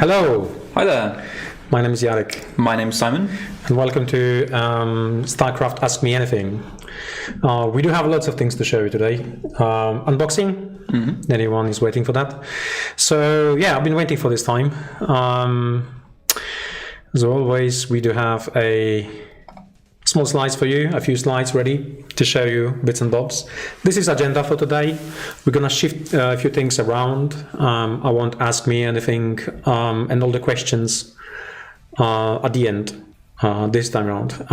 Hello, Hi there. my name is Jarek, My name's Simon. and welcome to Starcraft Ask Me Anything. We do have lots of things to show you today. Unboxing, anyone is waiting for that. So yeah, I've been waiting for this time. As always, we do have a small slides for you, a few slides ready to show you bits and bobs. This is agenda for today. We're gonna shift a few things around. I won't ask me anything and all the questions at the end this time around.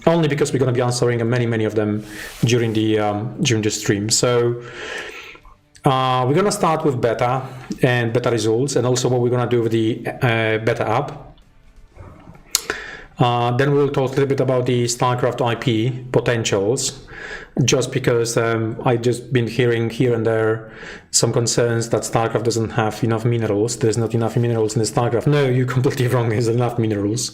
Only because we're gonna be answering many of them during the stream. So we're gonna start with beta and beta results, and also what we're gonna do with the beta app. Then we'll talk a little bit about the Starcraft IP potentials, just because I've just been hearing here and there some concerns that Starcraft doesn't have enough minerals. There's not enough minerals in the Starcraft. No, you're completely wrong. There's enough minerals.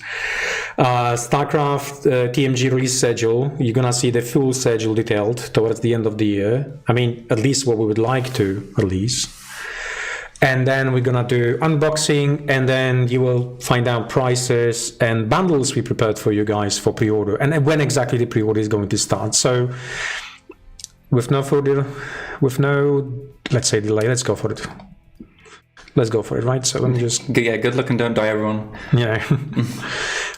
Starcraft TMG release schedule, you're going to see the full schedule detailed towards the end of the year. I mean, at least what we would like to release. And then we're gonna do unboxing, and then you will find out prices and bundles we prepared for you guys for pre-order, and when exactly the pre-order is going to start. So with no, let's say, delay, let's go for it. Right? So let me just... Yeah, good luck and don't die, everyone. Yeah.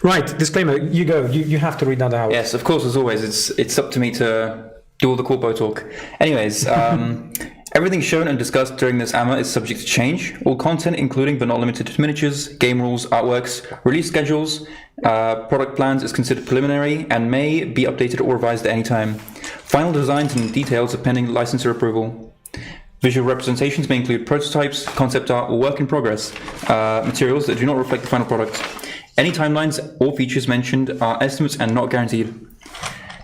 Right, disclaimer, you go. You have to read that out. Yes, of course, as always, it's up to me to do all the corpo talk. Anyways, everything shown and discussed during this AMA is subject to change. All content, including but not limited to miniatures, game rules, artworks, release schedules, product plans, is considered preliminary and may be updated or revised at any time. Final designs and details are pending licensor approval. Visual representations may include prototypes, concept art, or work in progress materials that do not reflect the final product. Any timelines or features mentioned are estimates and not guaranteed.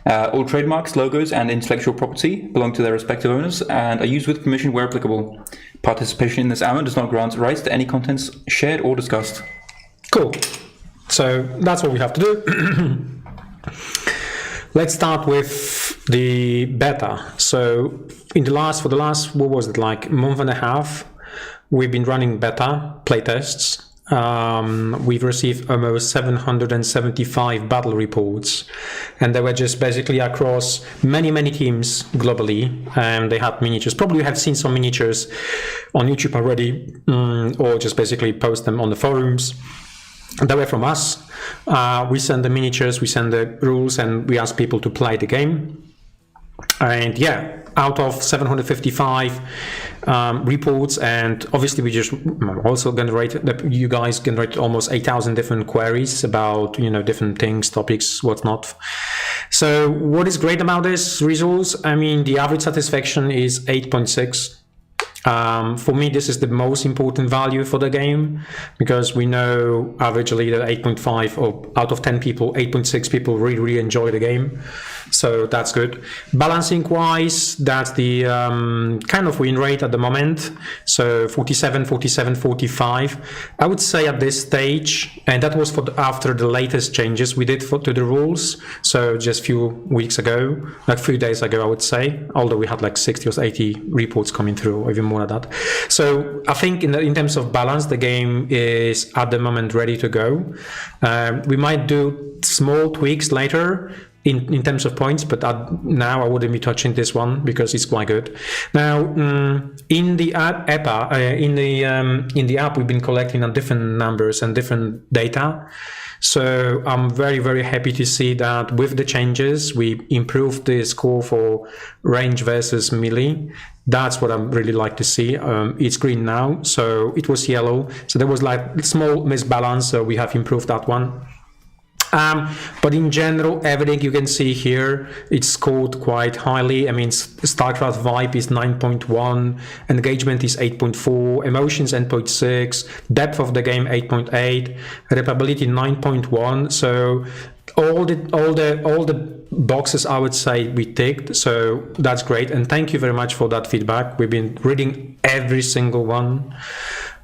All trademarks, logos, and intellectual property belong to their respective owners and are used with permission where applicable. Participation in this AMA does not grant rights to any contents shared or discussed. Cool. So that's what we have to do. Let's start with the beta. So for the last, what was it, like month and a half, we've been running beta playtests. We've received almost 775 battle reports, and they were just basically across many teams globally, and they had miniatures. Probably you have seen some miniatures on YouTube already, or just basically post them on the forums. They were from us. We send the miniatures, we send the rules, and we ask people to play the game. And yeah, out of 755 reports, and obviously we just also you guys generated almost 8,000 different queries about, different things, topics, whatnot. So what is great about this results? I mean, the average satisfaction is 8.6. For me, this is the most important value for the game, because we know averagely that 8.5 or out of 10 people, 8.6 people really enjoy the game. So that's good. Balancing wise, that's the kind of win rate at the moment. So 47, 45. I would say at this stage, and that was after the latest changes we did to the rules. So just a few weeks ago, like 3 days ago, I would say, although we had like 60 or 80 reports coming through, or even more than that. So I think in terms of balance, the game is at the moment ready to go. We might do small tweaks later in terms of points, but now I wouldn't be touching this one because it's quite good. Now, in the app, we've been collecting different numbers and different data. So I'm very happy to see that with the changes, we improved the score for range versus melee. That's what I really like to see. It's green now, so it was yellow. So there was like small misbalance, so we have improved that one. But in general, everything you can see here, it's scored quite highly. I mean, Starcraft vibe is 9.1, engagement is 8.4, emotions 8.6, depth of the game 8.8, replayability 9.1. So all the boxes I would say we ticked. So that's great, and thank you very much for that feedback. We've been reading every single one.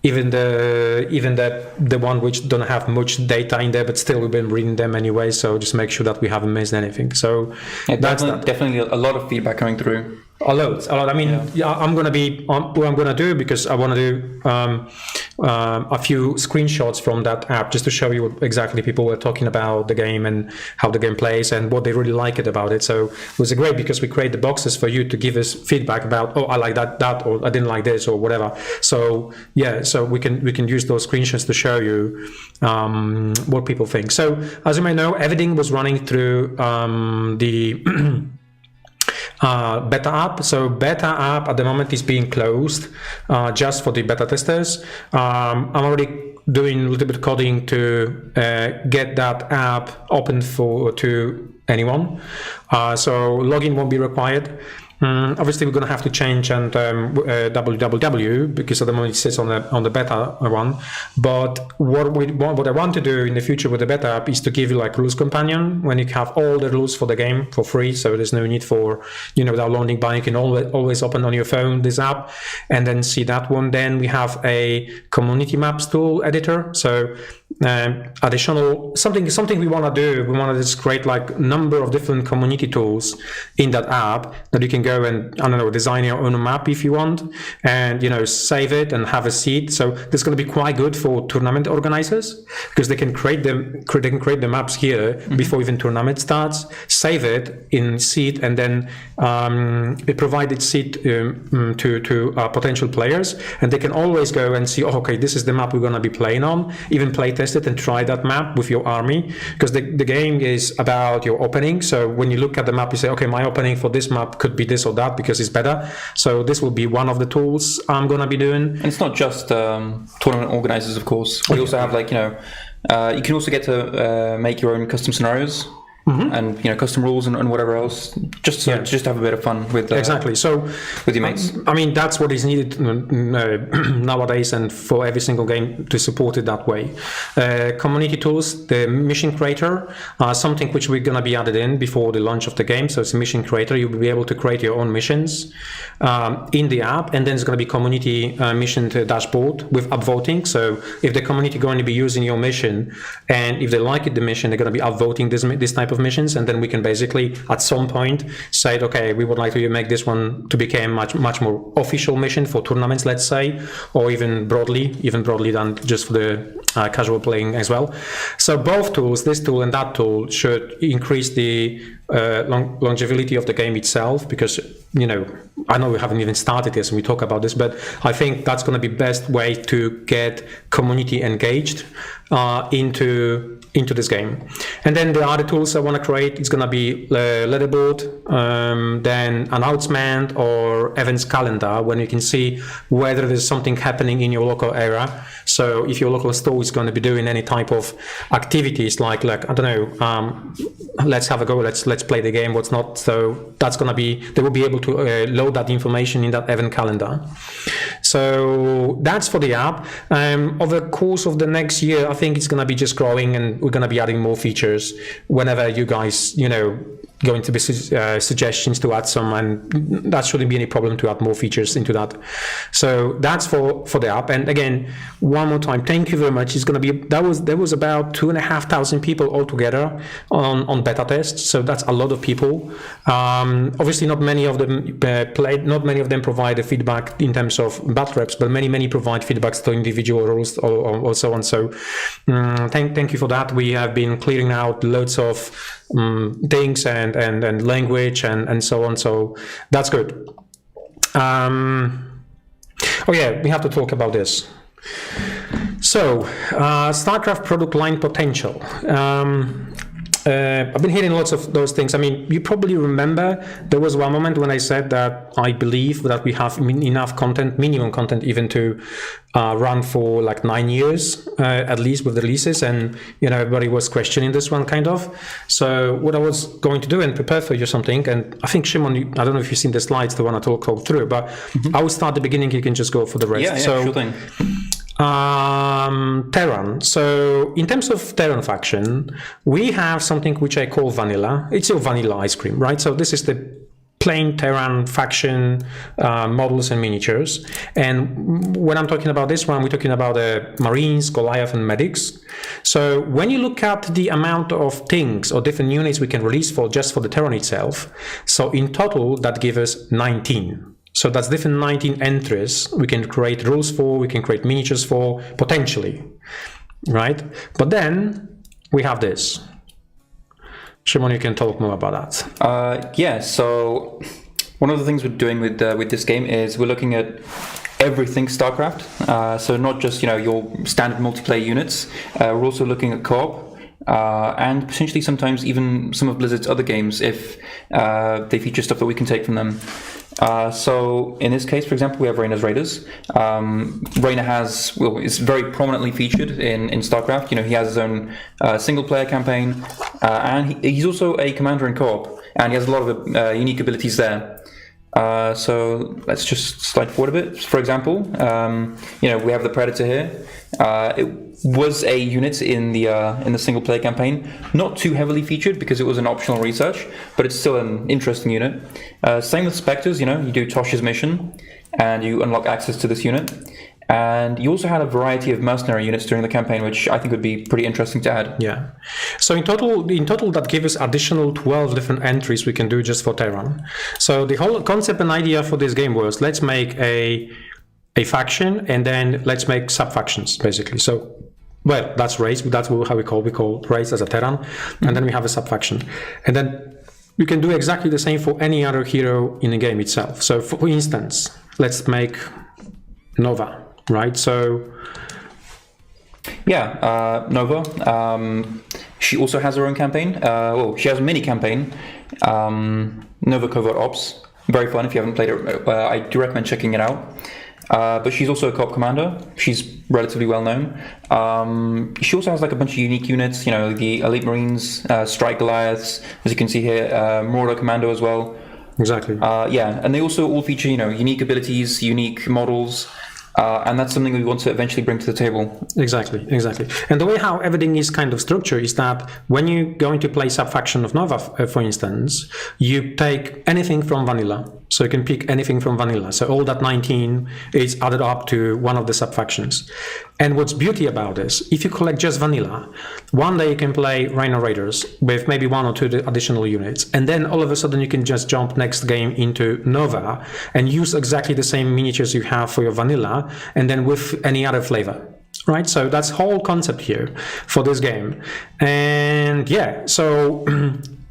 Even the one which don't have much data in there, but still we've been reading them anyway. So just make sure that we haven't missed anything. So yeah, definitely a lot of feedback coming through. A lot. I mean, I'm gonna be what I'm gonna do, because I want to do a few screenshots from that app just to show you what exactly people were talking about the game and how the game plays and what they really like it about it. So it was great because we create the boxes for you to give us feedback about, oh, I like that, or I didn't like this, or whatever. So yeah, so we can use those screenshots to show you what people think. So as you may know, everything was running through the beta app. So beta app at the moment is being closed just for the beta testers. I'm already doing a little bit of coding to get that app open to anyone. So login won't be required. Obviously, we're going to have to change and www, because at the moment it sits on the beta one. But what I want to do in the future with the beta app is to give you like rules companion, when you have all the rules for the game for free. So there's no need for downloading, but you can always open on your phone this app and then see that one. Then we have a community maps tool editor. So additional something we want to do, we want to just create like number of different community tools in that app that you can go and, I don't know, design your own map if you want, and save it and have a seed. So this is going to be quite good for tournament organizers, because they can create the maps here before even tournament starts, save it in seed, and then provide it seed to potential players, and they can always go and see, oh, okay, this is the map we're going to be playing on, even play test it and try that map with your army, because the game is about your opening. So when you look at the map, you say, okay, my opening for this map could be this or that because it's better. So this will be one of the tools I'm going to be doing. And it's not just tournament organizers, of course. We also have you can also get to make your own custom scenarios. And custom rules and whatever else, just to have a bit of fun with exactly. So with your mates. I mean, that's what is needed nowadays, and for every single game to support it that way. Community tools, the mission creator, something which we're going to be added in before the launch of the game. So it's a mission creator. You'll be able to create your own missions in the app, and then it's going to be community mission dashboard with upvoting. So if the community going to be using your mission, and if they like it, the mission, they're going to be upvoting this type of missions, and then we can basically at some point say, okay, we would like to make this one to become much more official mission for tournaments, let's say, or even broadly than just for the casual playing as well. So both tools, this tool and that tool, should increase the longevity of the game itself, because I know we haven't even started this and we talk about this, but I think that's going to be best way to get community engaged into this game. And then the other tools I want to create is going to be leaderboard, then announcement or events calendar, when you can see whether there's something happening in your local area. So if your local store is going to be doing any type of activities like I don't know, let's have a go, let's play the game, what's not. So that's going to be, they will be able to load that information in that event calendar. So that's for the app. Over the course of the next year, I think it's going to be just growing, and we're going to be adding more features whenever you guys, going to be suggestions to add some, and that shouldn't be any problem to add more features into that. So that's for the app. And again, one more time, thank you very much. It's going to be, there was about 2,500 people altogether on beta tests. So that's a lot of people. Obviously not many of them not many of them provide the feedback in terms of battle reps, but many provide feedbacks to individual roles or so on. So thank you for that. We have been clearing out loads of things and language and so on. So that's good. Oh yeah, we have to talk about this. So Starcraft product line potential. I've been hearing lots of those things. I mean, you probably remember there was one moment when I said that I believe that we have enough content, minimum content, even to run for like 9 years, at least with the releases. And, everybody was questioning this one kind of. So what I was going to do and prepare for you something, and I think Shimon, I don't know if you've seen the slides, the one I talk through, but I will start at the beginning. You can just go for the rest. Yeah, sure thing. Terran. So in terms of Terran faction, we have something which I call vanilla. It's your vanilla ice cream, right? So this is the plain Terran faction models and miniatures. And when I'm talking about this one, we're talking about Marines, Goliath, and Medics. So when you look at the amount of things or different units we can release for just for the Terran itself, so in total that gives us 19. So that's different 19 entries we can create rules for, we can create miniatures for, potentially, right? But then we have this. Shimon, you can talk more about that. Yeah, so one of the things we're doing with this game is we're looking at everything StarCraft. So not just your standard multiplayer units. We're also looking at co-op and potentially sometimes even some of Blizzard's other games if they feature stuff that we can take from them. So in this case, for example, we have Reyna's Raiders. Reyna is very prominently featured in StarCraft. He has his own single-player campaign, and he's also a commander in co-op, and he has a lot of unique abilities there. So let's just slide forward a bit. For example, we have the Predator here. It was a unit in the single-player campaign, not too heavily featured because it was an optional research, but it's still an interesting unit. Same with Spectres. You do Tosh's mission, and you unlock access to this unit. And you also had a variety of mercenary units during the campaign, which I think would be pretty interesting to add. Yeah. So in total that gives us additional 12 different entries we can do just for Terran. So the whole concept and idea for this game was, let's make a faction, and then let's make sub-factions, basically. So, well, that's race, that's how we call race as a Terran, and then we have a sub-faction. And then you can do exactly the same for any other hero in the game itself. So for instance, let's make Nova. Right, so yeah, Nova. She also has her own campaign. She has a mini campaign, Nova Covert Ops. Very fun if you haven't played it. I do recommend checking it out. But she's also a co-op commander. She's relatively well known. She also has like a bunch of unique units. The Elite Marines, Strike Goliaths, as you can see here, Marauder Commando as well. Exactly. Yeah, and they also all feature unique abilities, unique models. And that's something we want to eventually bring to the table. Exactly. And the way how everything is kind of structured is that when you're going to play sub-faction of Nova, for instance, you take anything from vanilla. So you can pick anything from vanilla. So all that 19 is added up to one of the sub-factions. And what's beauty about this, if you collect just vanilla, one day you can play Rhino Raiders with maybe 1 or 2 additional units. And then all of a sudden you can just jump next game into Nova and use exactly the same miniatures you have for your vanilla, and then with any other flavor. Right, so that's whole concept here for this game. And yeah, so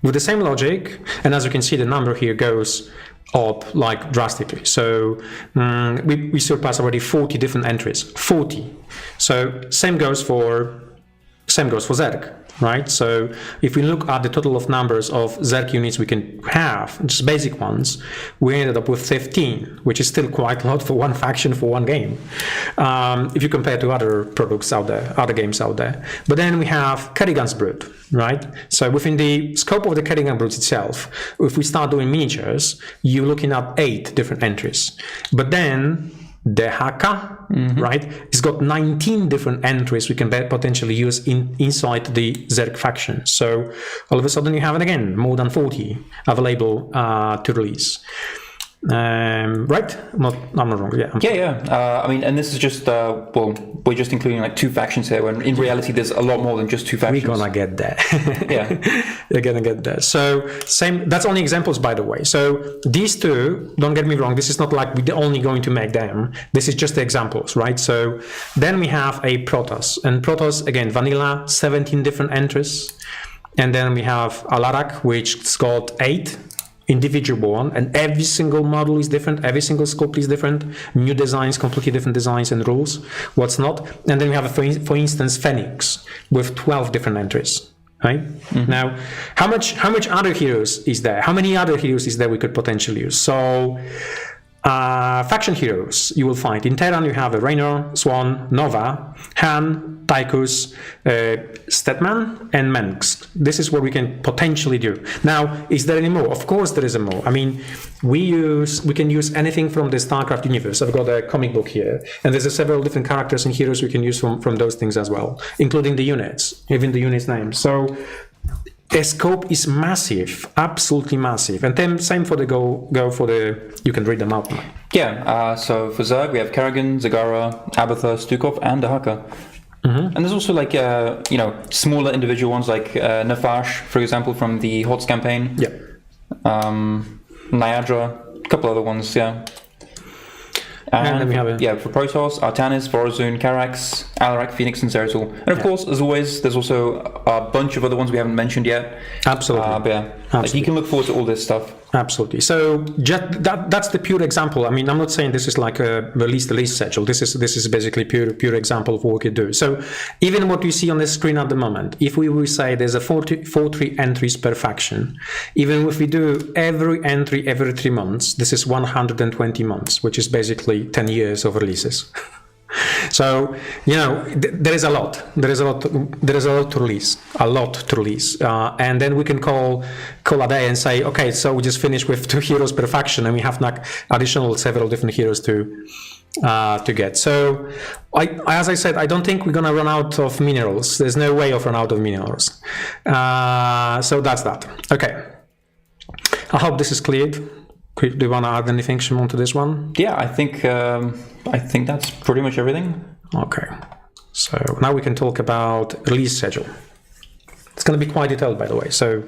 with the same logic, and as you can see, the number here goes up like drastically. So we surpassed already 40 different entries. 40. So same goes for Zerg. Right, so if we look at the total of numbers of Zerg units we can have, just basic ones, we ended up with 15, which is still quite a lot for one faction for one game, if you compare to other products out there, other games out there. But then we have Kerrigan's Brood, right? So within the scope of the Kerrigan Brood itself, if we start doing miniatures, you're looking at 8 different entries. But then the Haka, right? It's got 19 different entries we can potentially use inside the Zerg faction. So all of a sudden you have it again, more than 40 available to release. Right? I'm not wrong. Yeah. I mean, and this is just we're just including like 2 factions here, when in reality there's a lot more than just 2 factions. We're gonna get there. Yeah, you're gonna get there. So same. That's only examples, by the way. So these 2, don't get me wrong. This is not like we're only going to make them. This is just the examples, right? So then we have a Protoss, and Protoss again, vanilla, 17 different entries, and then we have Alarak, which's got 8. Individual one, and every single model is different, every single scope is different, new designs, completely different designs and rules, what's not. And then we have, for instance, Phoenix with 12 different entries, right? Now, how much other heroes is there? How many other heroes is there we could potentially use? So faction heroes you will find in Terran. You have a Raynor, Swan, Nova, Han, Tychus, Stetman, and Mensk. This is what we can potentially do. Now, is there any more? Of course there is a more. I mean, we can use anything from the StarCraft universe. I've got a comic book here, and there's several different characters and heroes we can use from those things as well, including the units, even the units names. So scope is massive, absolutely massive. And then same for the go for the, you can read them out. Yeah, so for Zerg, we have Kerrigan, Zagara, Abathur, Stukov, and Dahaka. And there's also like, smaller individual ones like Nafash, for example, from the HOTS campaign. Yeah. Niagara, a couple other ones, yeah. And then we have for Protoss, Artanis, Vorazun, Carax, Alarak, Phoenix, and Zeratul. And of course, as always, there's also a bunch of other ones we haven't mentioned yet. Absolutely. But yeah, Absolutely. you can look forward to all this stuff. Absolutely. So just that's the pure example. I mean, I'm not saying this is like a release schedule. This is basically pure example of what we could do. So even what you see on the screen at the moment, if we will say there's a 43 entries per faction, even if we do every entry every 3 months, this is 120 months, which is basically 10 years of releases. So there is a lot to release, and then we can call a day and say, okay, so we just finished with 2 heroes per faction, and we have like additional several different heroes to get. So as I said, I don't think we're gonna run out of minerals. There's no way of run out of minerals. So that's that. Okay, I hope this is cleared. Do you want to add anything, Shimon, to this one? Yeah, I think that's pretty much everything. Okay, so now we can talk about release schedule. It's going to be quite detailed, by the way. So,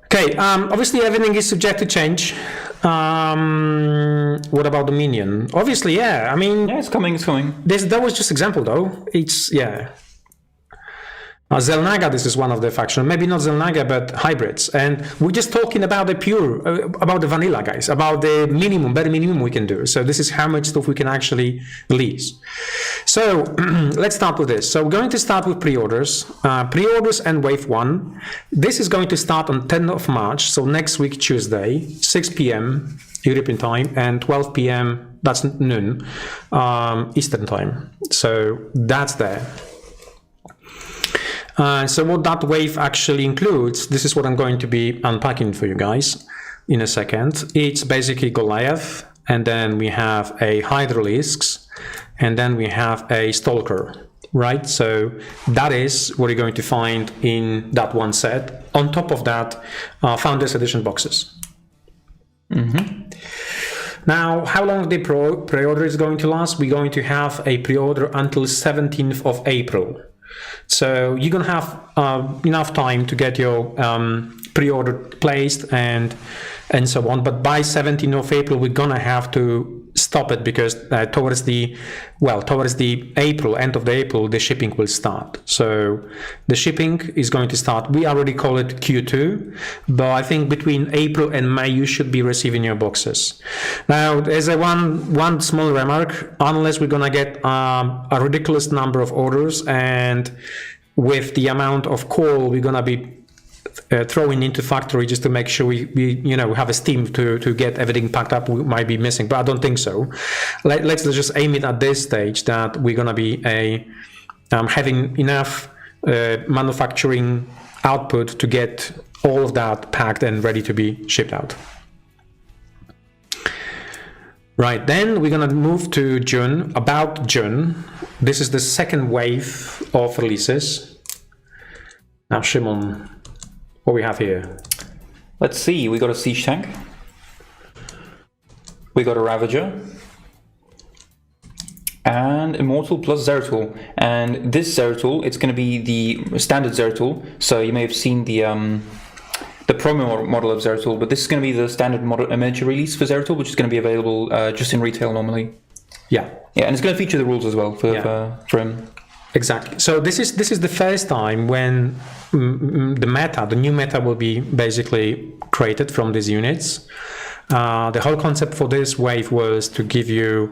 okay, obviously everything is subject to change. What about the minion? Obviously, yeah. I mean, yeah, it's coming. That was just example, though. It's Zelnaga, this is one of the factions, maybe not Zelnaga, but hybrids. And we're just talking about about the vanilla, guys, about the bare minimum we can do. So this is how much stuff we can actually release. So let's start with this. So we're going to start with pre-orders. Pre-orders and wave 1. This is going to start on 10th of March, so next week, Tuesday, 6 p.m. European time, and 12 p.m., that's noon, Eastern time. So that's there. So what that wave actually includes, this is what I'm going to be unpacking for you guys in a second. It's basically Goliath, and then we have a Hydralisks, and then we have a Stalker, right? So that is what you're going to find in that one set. On top of that, Founders Edition boxes. Now, how long the pre-order is going to last? We're going to have a pre-order until 17th of April. So you're gonna have enough time to get your pre-order placed and so on. But by 17th of April, we're gonna have to stop it because towards the end of the April, the shipping will start. So the shipping is going to start. We already call it Q2, but I think between April and May, you should be receiving your boxes. Now, there's one small remark. Unless we're gonna get a ridiculous number of orders, and with the amount of coal we're gonna be throwing into factory just to make sure we have a steam to get everything packed up, we might be missing, but I don't think so. Let's just aim it at this stage that we're gonna be having enough manufacturing output to get all of that packed and ready to be shipped out. Right, then we're gonna move to June. About June, this is the second wave of releases. Now, Shimon, what we have here? Let's see, we got a Siege Tank. We got a Ravager. And Immortal plus Zeratul. And this Zeratul, it's going to be the standard Zeratul. So you may have seen the promo model of Zeratul, but this is going to be the standard miniature release for Zeratul, which is going to be available just in retail normally. Yeah. Yeah, and it's going to feature the rules as well for him. Exactly. So this is the first time when the new meta will be basically created from these units. The whole concept for this wave was to give you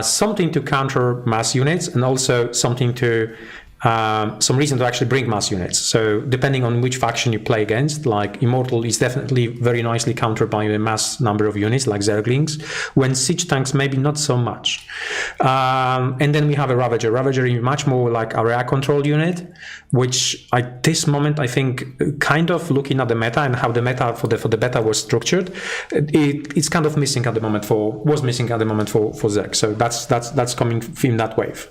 something to counter mass units, and also something to some reason to actually bring mass units. So depending on which faction you play against, like Immortal is definitely very nicely countered by a mass number of units like Zerglings, when Siege Tanks maybe not so much. And then we have a Ravager. Ravager is much more like area control unit, which at this moment I think, kind of looking at the meta and how the meta for the beta was structured, it's kind of missing at the moment for Zerg. So that's coming in that wave.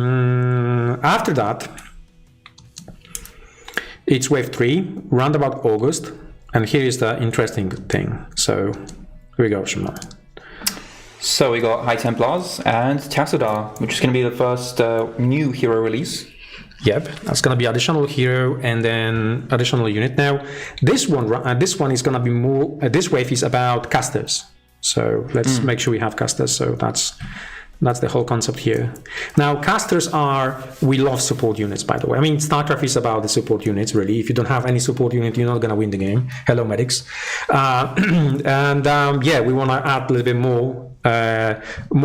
After that, It's wave 3, round about August. And here is the interesting thing. So here we go, Shimon. So we got High Templars and Tassadar, which is going to be the first new hero release. Yep, that's going to be additional hero and then additional unit. Now, this one is going to be more. This wave is about casters. So let's make sure we have casters. So that's the whole concept here. Now, casters we love support units, by the way. I mean, StarCraft is about the support units, really. If you don't have any support unit, you're not going to win the game. Hello, medics. Yeah, we want to add a little bit more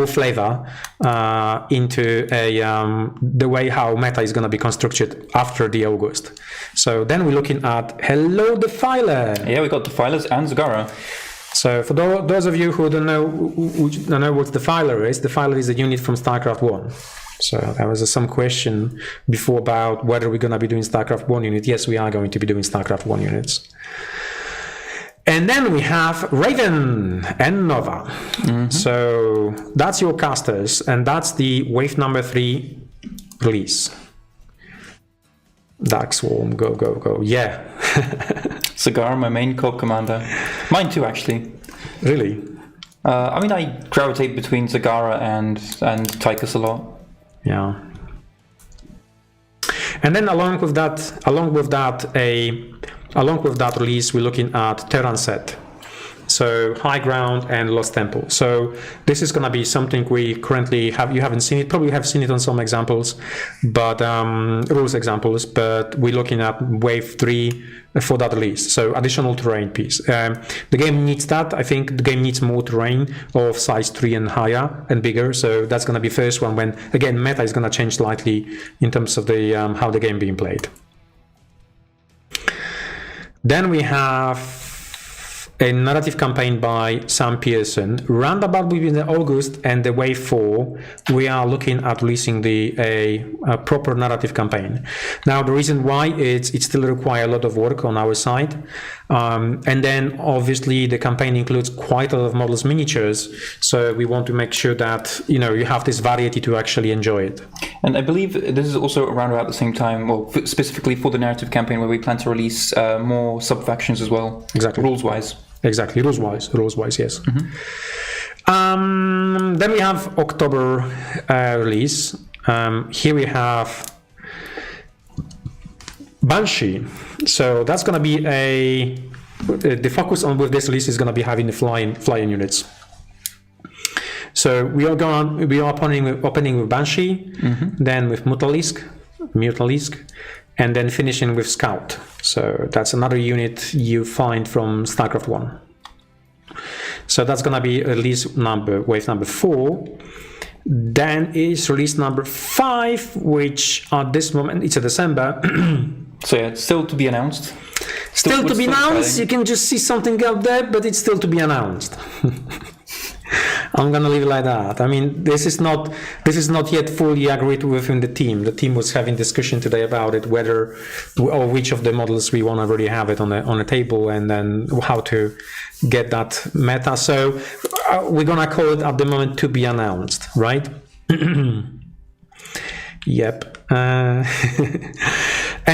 flavor into the way how meta is going to be constructed after the August. So then we're looking at Hello Defiler. Yeah, we got Defilers and Zagara. So for those of you who don't know what Defiler is a unit from StarCraft 1. So there was some question before about whether we're going to be doing StarCraft 1 unit. Yes, we are going to be doing StarCraft 1 units. And then we have Raven and Nova. So that's your casters, and that's the wave number 3 release. Dark Swarm, go, go, go. Yeah. Zagara, my main co-op commander. Mine too, actually. Really? I mean, I gravitate between Zagara and Tychus a lot. Yeah. And then along with that release, we're looking at Terran set. So High Ground and Lost Temple. So this is going to be something we currently have. You haven't seen it. Probably have seen it on some examples, but rules examples. But we're looking at wave 3 for that release. So additional terrain piece. The game needs that. I think the game needs more terrain of size 3 and higher and bigger. So that's going to be first one when again meta is going to change slightly in terms of the how the game being played. Then we have a narrative campaign by Sam Pearson. Roundabout between the August and the wave 4, we are looking at releasing a proper narrative campaign. Now, the reason why it still requires a lot of work on our side. And then obviously the campaign includes quite a lot of models, miniatures. So we want to make sure that, you have this variety to actually enjoy it. And I believe this is also around about the same time, or specifically for the narrative campaign, where we plan to release more sub-factions as well. Exactly. Rules-wise. Exactly, rules-wise, yes. Then we have October release. Here we have Banshee. So that's going to be the focus on with this release is going to be having the flying units. So we are opening with Banshee, then with Mutalisk, and then finishing with Scout. So that's another unit you find from StarCraft 1. So that's going to be wave number 4. Then is release number 5, which at this moment, it's a December. So yeah, it's still to be announced. Still to be announced. You can just see something out there, but it's still to be announced. I'm gonna leave it like that. I mean, this is not yet fully agreed within the team. The team was having discussion today about it, whether or which of the models we want to really have it on the table, and then how to get that meta. So we're gonna call it at the moment to be announced, right? Yep. And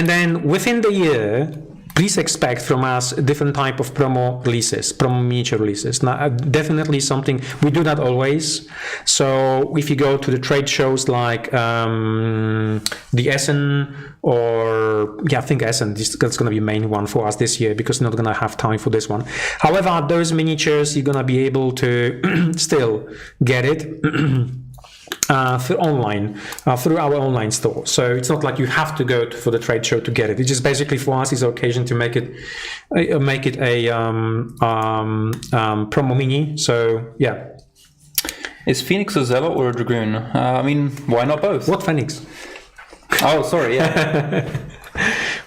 then within the year, please expect from us different type of promo miniature releases. Now, definitely something, we do that always. So if you go to the trade shows like the Essen, or I think Essen, that's going to be main one for us this year because we're not going to have time for this one. However, those miniatures, you're going to be able to still get it. Through our online store. So it's not like you have to go for the trade show to get it. It's just basically for us is an occasion to make it a promo mini. So yeah. Is Phoenix a Zealot or a Dragoon? I mean, why not both? What Phoenix? Oh, sorry, yeah.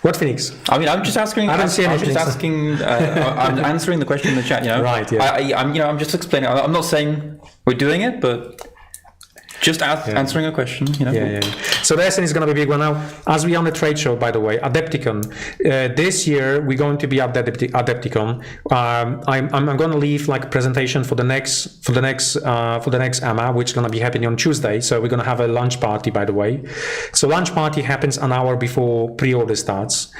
What Phoenix? I mean, I'm just asking. I don't see any Phoenix. I'm answering the question in the chat. Right. Yeah. I'm just explaining. I'm not saying we're doing it, but. Just answering a question, you know. Yeah. So the SN is going to be a big one now. As we are on the trade show, by the way, Adepticon. This year we're going to be at Adepticon. I'm going to leave like a presentation for the next AMA, which is going to be happening on Tuesday. So we're going to have a lunch party, by the way. So lunch party happens an hour before pre-order starts,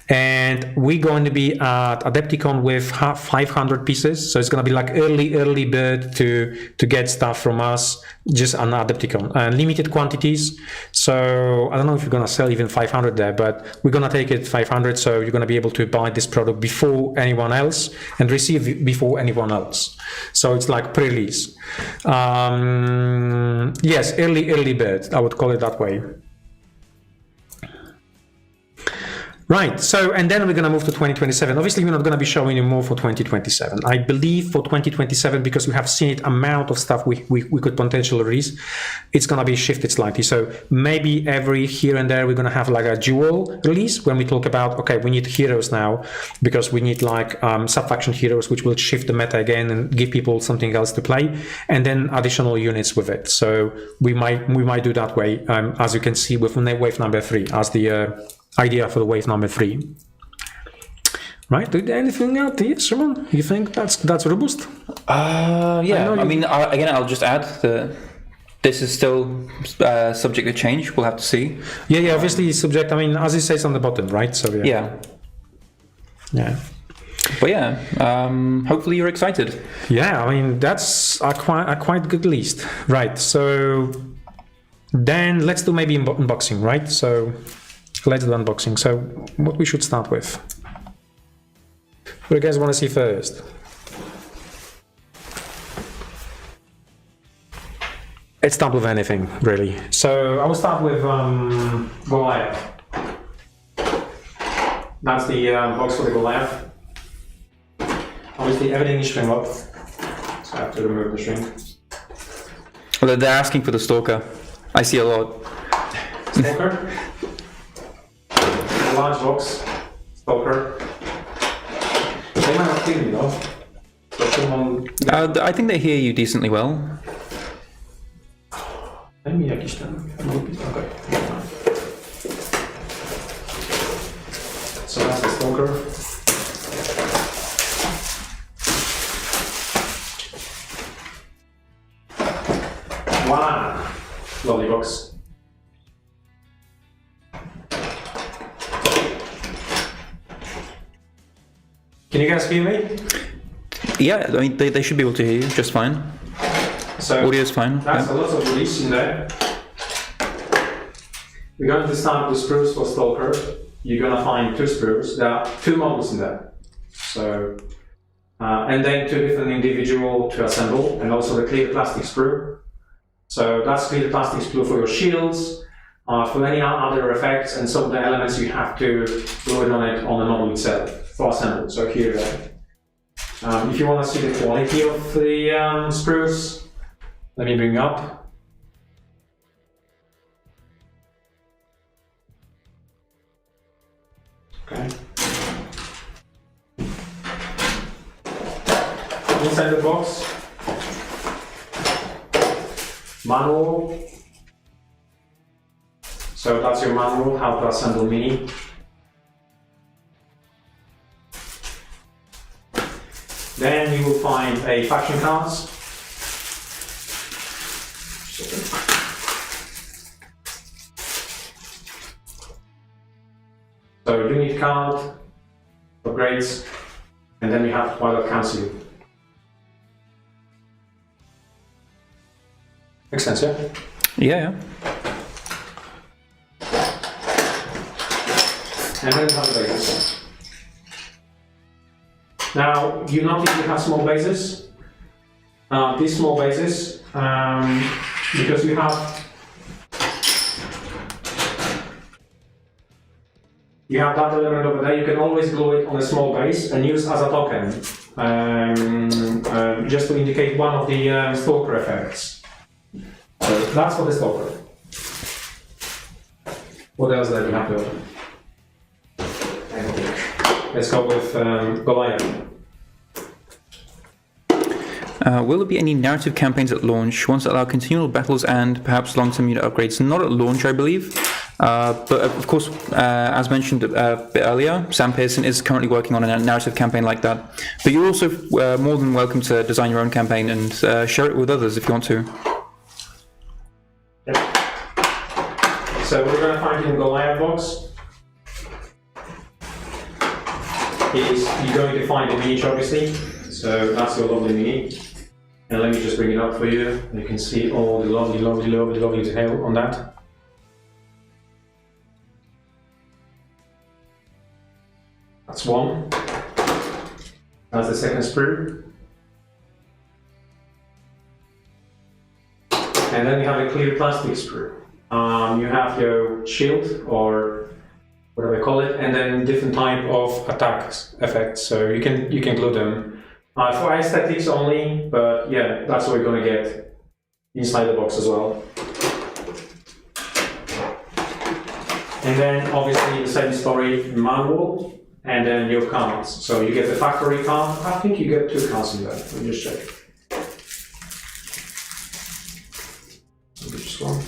and we're going to be at Adepticon with 500 pieces. So it's going to be like early bird to get stuff from us, just an Adepticon. Limited quantities, so I don't know if you're going to sell even 500 there, but we're going to take it 500, so you're going to be able to buy this product before anyone else and receive it before anyone else. So it's like pre-release. Yes, early bird, I would call it that way. Right, so, and then we're going to move to 2027. Obviously, we're not going to be showing you more for 2027. I believe for 2027, because we have seen amount of stuff we could potentially release, it's going to be shifted slightly. So maybe every here and there, we're going to have like a dual release when we talk about, okay, we need heroes now, because we need like sub-faction heroes, which will shift the meta again and give people something else to play, and then additional units with it. So we might do that way, as you can see with wave number 3, as the idea for the wave number 3. Right? Anything else? Yes, Shimon? You think that's robust? Yeah. I mean, again, I'll just add that this is still subject to change. We'll have to see. Yeah. Obviously, subject. I mean, as it says on the bottom, right? So yeah. But yeah, hopefully you're excited. Yeah. I mean, that's a quite good list, right? So then let's do maybe unboxing, right? So. Let's do unboxing. So what we should start with? What do you guys want to see first? It's not with anything, really. So I will start with Goliath. That's the box for the Goliath. Obviously everything is shrink up, so I have to remove the shrink. Well, they're asking for the Stalker. I see a lot. Stalker? Large box, Stalker. They might not hear me though. So someone... I think they hear you decently well. Daj mi jakiś ten... Okay. So that's the Stalker. Wow! Lovely box. Can you guys hear me? Yeah, I mean, they should be able to hear you just fine. So audio's fine. That's a lot of release in there. We're going to start with sprues for Stalker. You're going to find 2 sprues. There are 2 models in there. So, and then 2 different individual to assemble, and also the clear plastic sprue. So that's clear plastic sprue for your shields, for any other effects, and some of the elements you have to glue it on the model itself for assembly. So here, if you want to see the quality of the sprues, let me bring up. Okay. Inside the box, manual. So that's your manual, how to assemble Mini. Then you will find a faction cards. So unit card, upgrades, and then you have Twilight Council. Makes sense, yeah? Yeah. And then you have the bases. Now, you notice we have small bases. These small bases, because you have that element over there, you can always glue it on a small base and use as a token, just to indicate one of the Stalker effects. So that's for the Stalker. What else do we have to open? Let's go with Goliath. Will there be any narrative campaigns at launch, ones that allow continual battles and perhaps long-term unit upgrades? Not at launch, I believe. But of course, as mentioned a bit earlier, Sam Pearson is currently working on a narrative campaign like that. But you're also more than welcome to design your own campaign and share it with others if you want to. Yep. So we're going to find in the Goliath box is you're going to find the miniature, obviously. So that's your lovely mini. And let me just bring it up for you. You can see all the lovely detail on that. That's one. That's the second sprue. And then you have a clear plastic sprue. You have your shield, or whatever I call it, and then different type of attack effects. So you can glue them for aesthetics only, but yeah, that's what you're gonna get inside the box as well. And then obviously the same story, manual, and then your cards. So you get the factory card. I think you get 2 cards in there. Let me just check. Just one.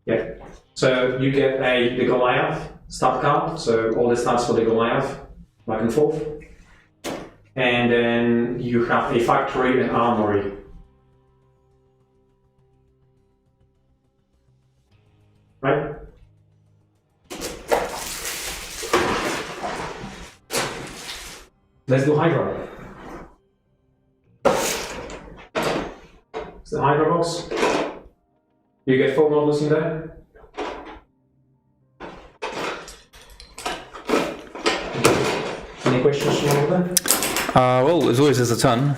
Yeah. So you get the Goliath stat card. So all the stats for the Goliath, back and forth. And then you have a factory and armory. Right? Let's do Hydra. It's the Hydra box. You get 4 models in there. Any questions from over there? Well, as always, there's a ton.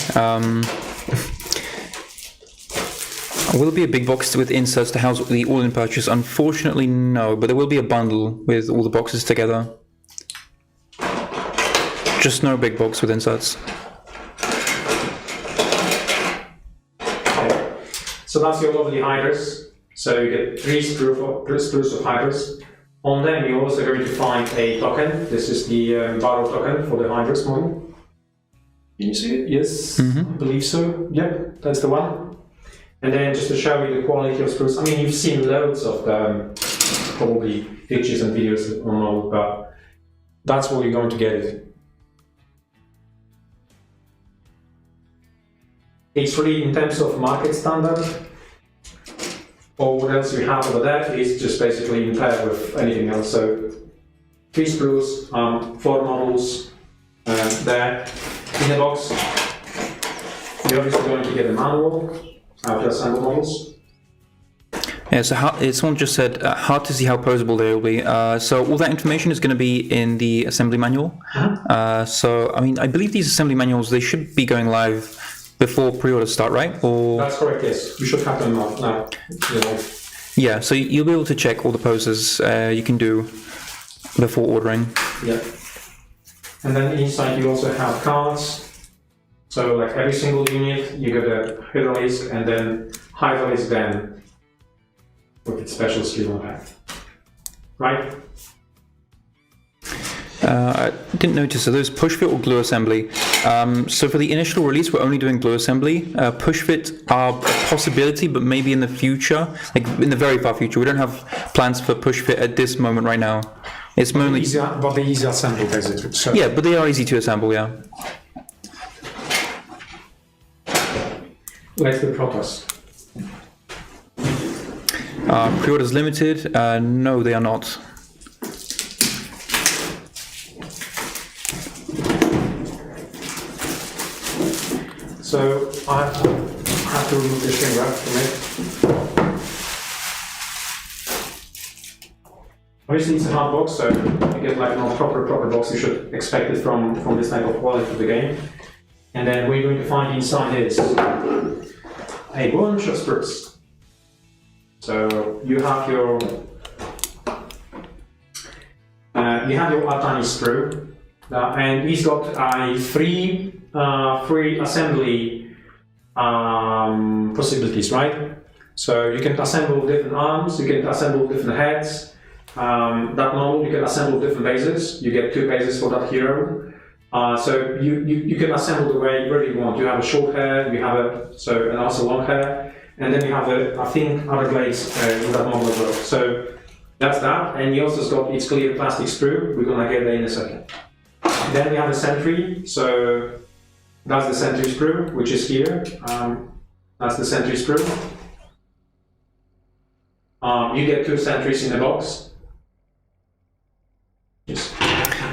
Will it be a big box with inserts to house the all-in purchase? Unfortunately, no, but there will be a bundle with all the boxes together. Just no big box with inserts. Okay. So that's your lovely hiders. So you get 3 sprues of hiders. On them you're also going to find a token. This is the barrel token for the hiders model. Can you see it? Yes, I believe so. Yep, that's the one. And then just to show you the quality of sprues, I mean, you've seen loads of probably pictures and videos online, but that's what you're going to get. It's really in terms of market standard, or what else you have over there is just basically in pair with anything else. So 3 sprues, 4 models there in the box. You're obviously going to get a manual. How to assemble models. Yeah, so someone just said, hard to see how posable they will be. So all that information is going to be in the assembly manual. So, I mean, I believe these assembly manuals, they should be going live before pre-orders start, right? Or... That's correct, yes. You should have them now. Yeah, so you'll be able to check all the poses you can do before ordering. Yeah. And then inside you also have cards. So like every single unit, you get a hydraulic and then hydraulic then with its special skill on that. Right? I didn't notice, are those push fit or glue assembly? So for the initial release, we're only doing glue assembly. Push fit are a possibility, but maybe in the future, like in the very far future. We don't have plans for push fit at this moment right now. It's mainly... But they're easy to assemble, basically. So. Yeah, but they are easy to assemble, yeah. Let's do Protoss. Pre-orders limited? No, they are not. So I have to remove the shrink wrap from it. Obviously it's a hard box, so you get like no proper box. You should expect it from this type of quality of the game. And then what you're going to find inside is a bunch of sprues. So you have your Archon sprue, and he's got a free assembly possibilities, right? So you can assemble different arms, you can assemble different heads, that model, you can assemble different bases. You get 2 bases for that hero. So you can assemble the way where you want. You have a short hair, you have and also long hair, and then you have I think other blades in that model as well. So that's that, and you also got its clear plastic sprue. We're gonna get there in a second. Then we have a sentry. So that's the sentry sprue, which is here. That's the sentry sprue. You get 2 sentries in the box. Yes.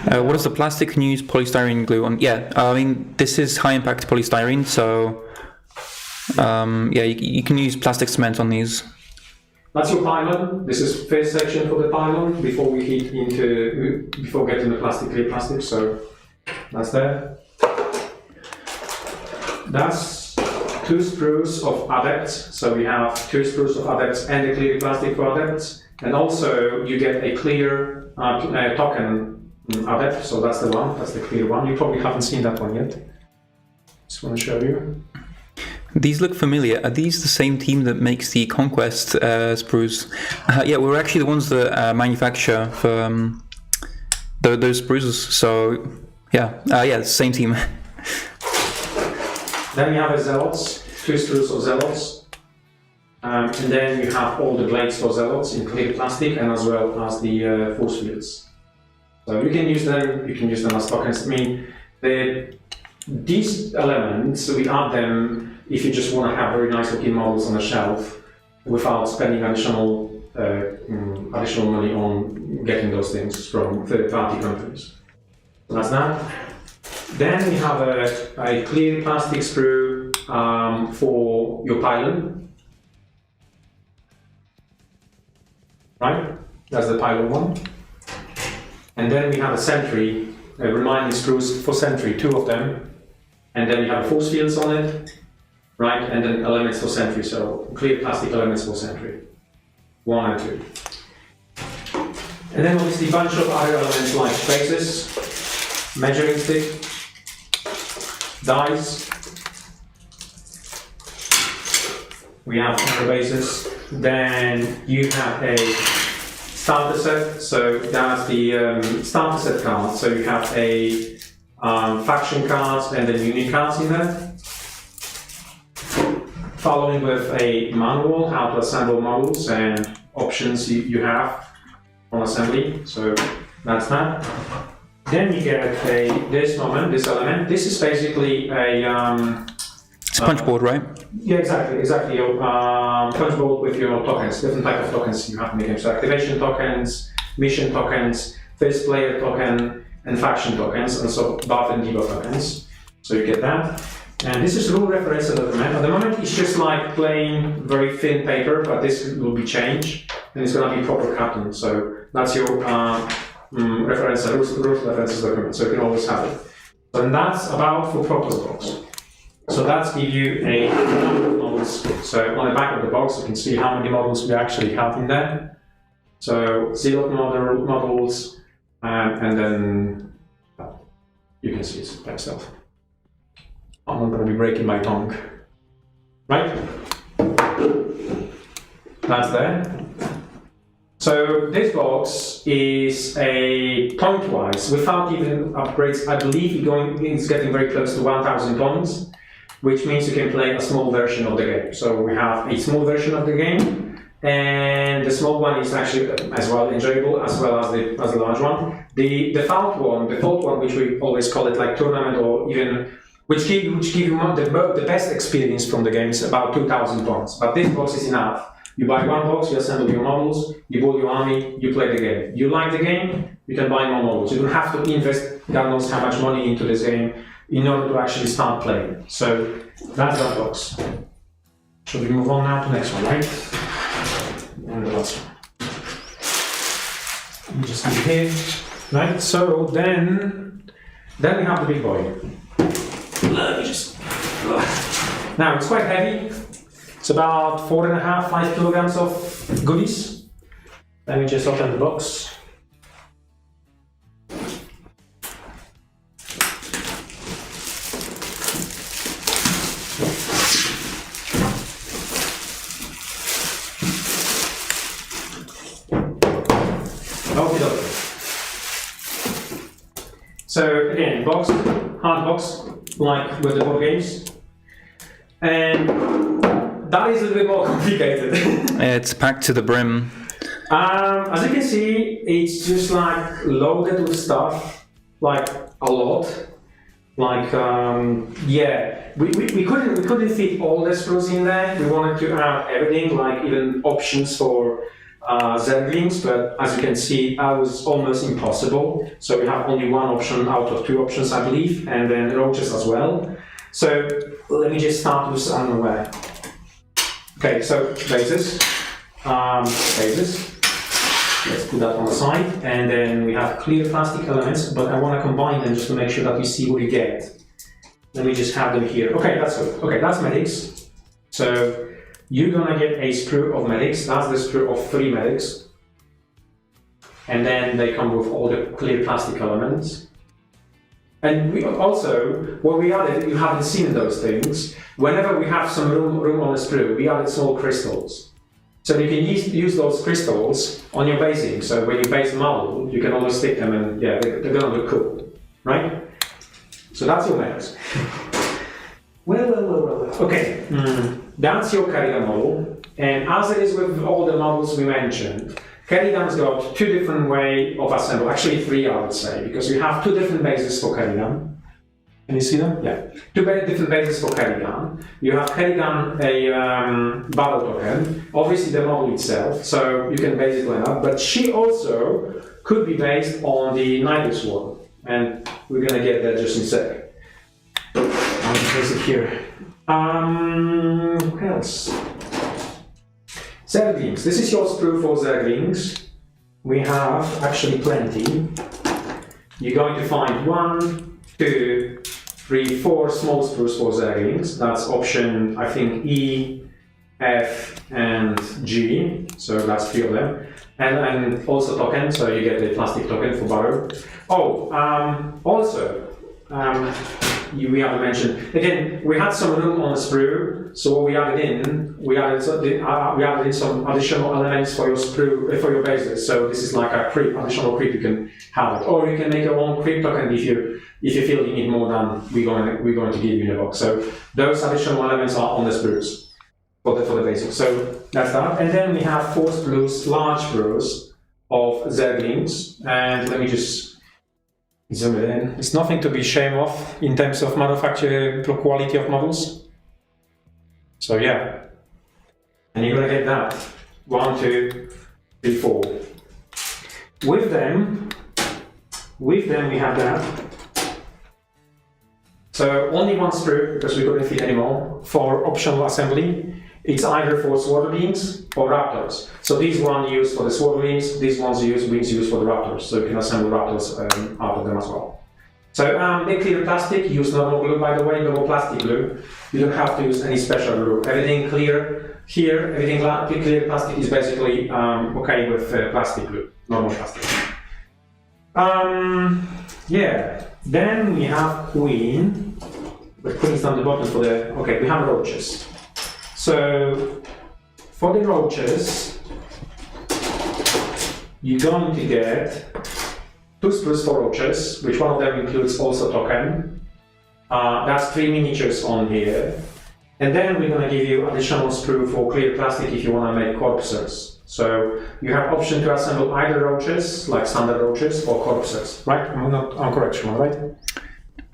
What is the plastic? Can you use polystyrene glue on? Yeah, I mean, this is high impact polystyrene, so yeah, you can use plastic cement on these. That's your pylon. This is first section for the pylon before we before getting the clear plastic. So that's there. That's 2 sprues of adepts. So we have 2 sprues of adepts and a clear plastic for adepts, and also you get a clear token adept. So that's the one. That's the clear one. You probably haven't seen that one yet. Just want to show you. These look familiar. Are these the same team that makes the Conquest sprues? Yeah, we're actually the ones that manufacture for those sprues. So yeah, yeah, it's the same team. Then we have a Zealots, 2 sprues of Zealots. And then you have all the blades for Zealots in clear plastic, and as well as the force fields. So you can use them as tokens. I mean, these elements, we add them if you just want to have very nice looking models on the shelf without spending additional money on getting those things from third-party companies. So that's that. Then we have a clear plastic sprue for your pylon. Right? That's the pylon one. And then we have a sentry, reminding sprues for sentry, 2 of them. And then you have force fields on it, right? And then elements for sentry, so clear plastic elements for sentry, 1 and 2. And then obviously a bunch of other elements like bases, measuring stick, dice. We have other bases. Then you have a starter set, so that's the starter set cards. So you have a faction cards and then unit cards in there. Following with a manual how to assemble models and options you have on assembly. So that's that. Then you get this element. This is basically a it's a punch board, right? Yeah, exactly. Your punch board with your tokens, different type of tokens you have in the game. So activation tokens, mission tokens, first player token, and faction tokens, and so buff and debuff tokens. So you get that. And this is rule reference at the moment. At the moment, it's just like plain very thin paper, but this will be changed, and it's going to be proper carton. So that's your reference, rules references document. So you can always have it. So and that's about for Protoss box. So that's give you a number of models. So on the back of the box, you can see how many models we actually have in there. So zero models, and then you can see it by yourself. I'm not going to be breaking my tongue. Right? That's there. So this box is a point-wise, without even upgrades. I believe it's getting very close to 1,000 points, which means you can play a small version of the game. So we have a small version of the game, and the small one is actually as well enjoyable as well as the large one. The default one, which we always call it like tournament or even which give you the best experience from the game is about 2,000 points. But this box is enough. You buy one box, you assemble your models, you build your army, you play the game. You like the game, you can buy more models. You don't have to invest God knows how much money into this game in order to actually start playing. So that's that box. Should we move on now to the next one, right? And the last one. You just leave here, right? So then we have the big boy. Let me just. Now it's quite heavy. It's about 4.5, 5 kilograms of goodies. Let me just open the box. So again, box, hard box, like with the board games. And that is a little bit more complicated. It's packed to the brim. As you can see, it's just like loaded with stuff, like a lot. Like yeah, we couldn't fit all the screws in there. We wanted to add everything, like even options for Zerglings, but as you can see, that was almost impossible. So we have only one option out of two options, I believe, and then roaches as well. So let me just start with unaware. Okay, so bases, bases. Let's put that on the side, and then we have clear plastic elements, but I want to combine them just to make sure that you see what you get. Let me just have them here. Okay, that's good. Okay, that's medics. So you're gonna get a sprue of medics. That's the sprue of 3 medics, and then they come with all the clear plastic elements. And we also, what we added, you haven't seen those things. Whenever we have some room on the sprue, we added small crystals. So you can use those crystals on your basing. So when you base a model, you can always stick them and yeah, they're gonna look cool, right? So that's your medics. Well. Okay, that's your Kerrigan model. And as it is with all the models we mentioned, Kerrigan's got 2 different ways of assembly. Actually 3, I would say, because you have 2 different bases for Kerrigan. Can you see them? Yeah. 2 different bases for Kerrigan. You have Kerrigan, a battle token, obviously the model itself, so you can base it on that, but she also could be based on the Nidus one, and we're gonna get that just in a sec. I'll place it here. What else? Zerglings. This is your sprue for Zerglings. We have actually plenty. You're going to find 1, 2, 3, 4 small sprues for Zerglings. That's option, I think, E, F, and G. So that's 3 of them. And also token, so you get the plastic token for Barrow. Oh, also, we haven't mentioned, again, we had some room on the sprue, so what we added in some additional elements for your sprue, for your bases. So this is like a creep, additional creep you can have it, or you can make your own creep token if you feel you need more than we're going to give you in the box. So those additional elements are on the sprues for the basics. So that's that, and then we have 4 sprues, large sprues of Zerglings, and let me just zoom it in. It's nothing to be ashamed of in terms of manufacture quality of models. So yeah, and you're gonna get that 1, 2, 3, 4. With them we have that. So only 1 sprue because we couldn't fit anymore for optional assembly. It's either for sword beings or raptors. So these ones used for the sword wings, these ones wings used for the raptors. So you can assemble raptors out of them as well. So they clear plastic, use normal glue, by the way, normal plastic glue. You don't have to use any special glue. Everything clear here, everything clear plastic is basically okay with plastic glue, normal plastic. Yeah, then we have queen, but queen is down the bottom for the, okay, we have roaches. So for the roaches, you're going to get 2 sprues for roaches, which one of them includes also token. That's 3 miniatures on here. And then we're going to give you additional sprue for clear plastic if you want to make corpses. So you have option to assemble either roaches, like standard roaches, or corpses, right? I'm correct, Shimon, right?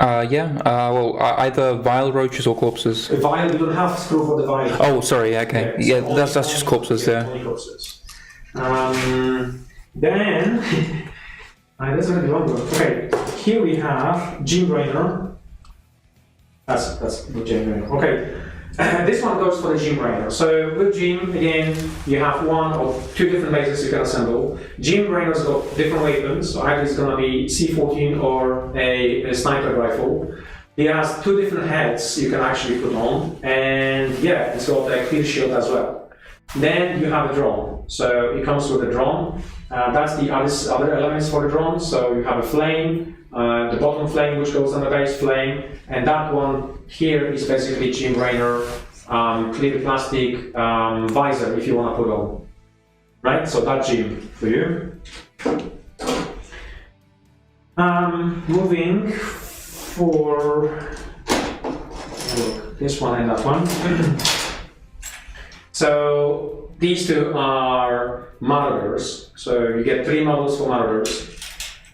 Well, either vial roaches or corpses. A vial, you don't have sprue for the vial. Oh, sorry, okay. Yeah, that's just corpses, yeah. Only corpses. Then, that's going to be longer. Okay, here we have Gym Brainer. That's the Gym Brainer. Okay, this one goes for the Gym Brainer. So with Gym, again, you have 1 or 2 different bases you can assemble. Gym Brainer's got different weapons, so either it's going to be C14 or a sniper rifle. It has 2 different heads you can actually put on, and yeah, it's got a clear shield as well. Then you have a drone, so it comes with a drone. That's the other elements for the drone. So you have a flame, the bottom flame which goes on the base flame, and that one here is basically Gym Brainer, clear plastic visor if you want to put on. Right, so that's Gym for you. Moving for this one and that one. So these two are Marauders. So you get 3 models for Marauders.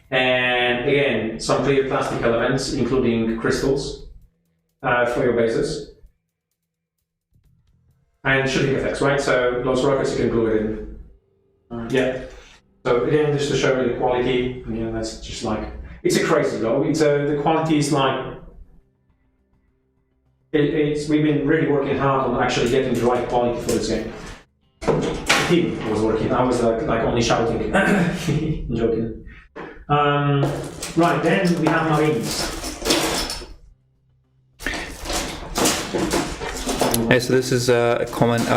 And again, some clear plastic elements, including crystals for your bases. And shooting effects, right? So those rockets you can glue it in. Yeah. So again, just to show you the quality, that's just like, it's a crazy though. The quality is like, we've been really working hard on actually getting the right quality for this game. The team was working, I was like only shouting, joking. Right, then we have Marines. Okay, so this is a comment.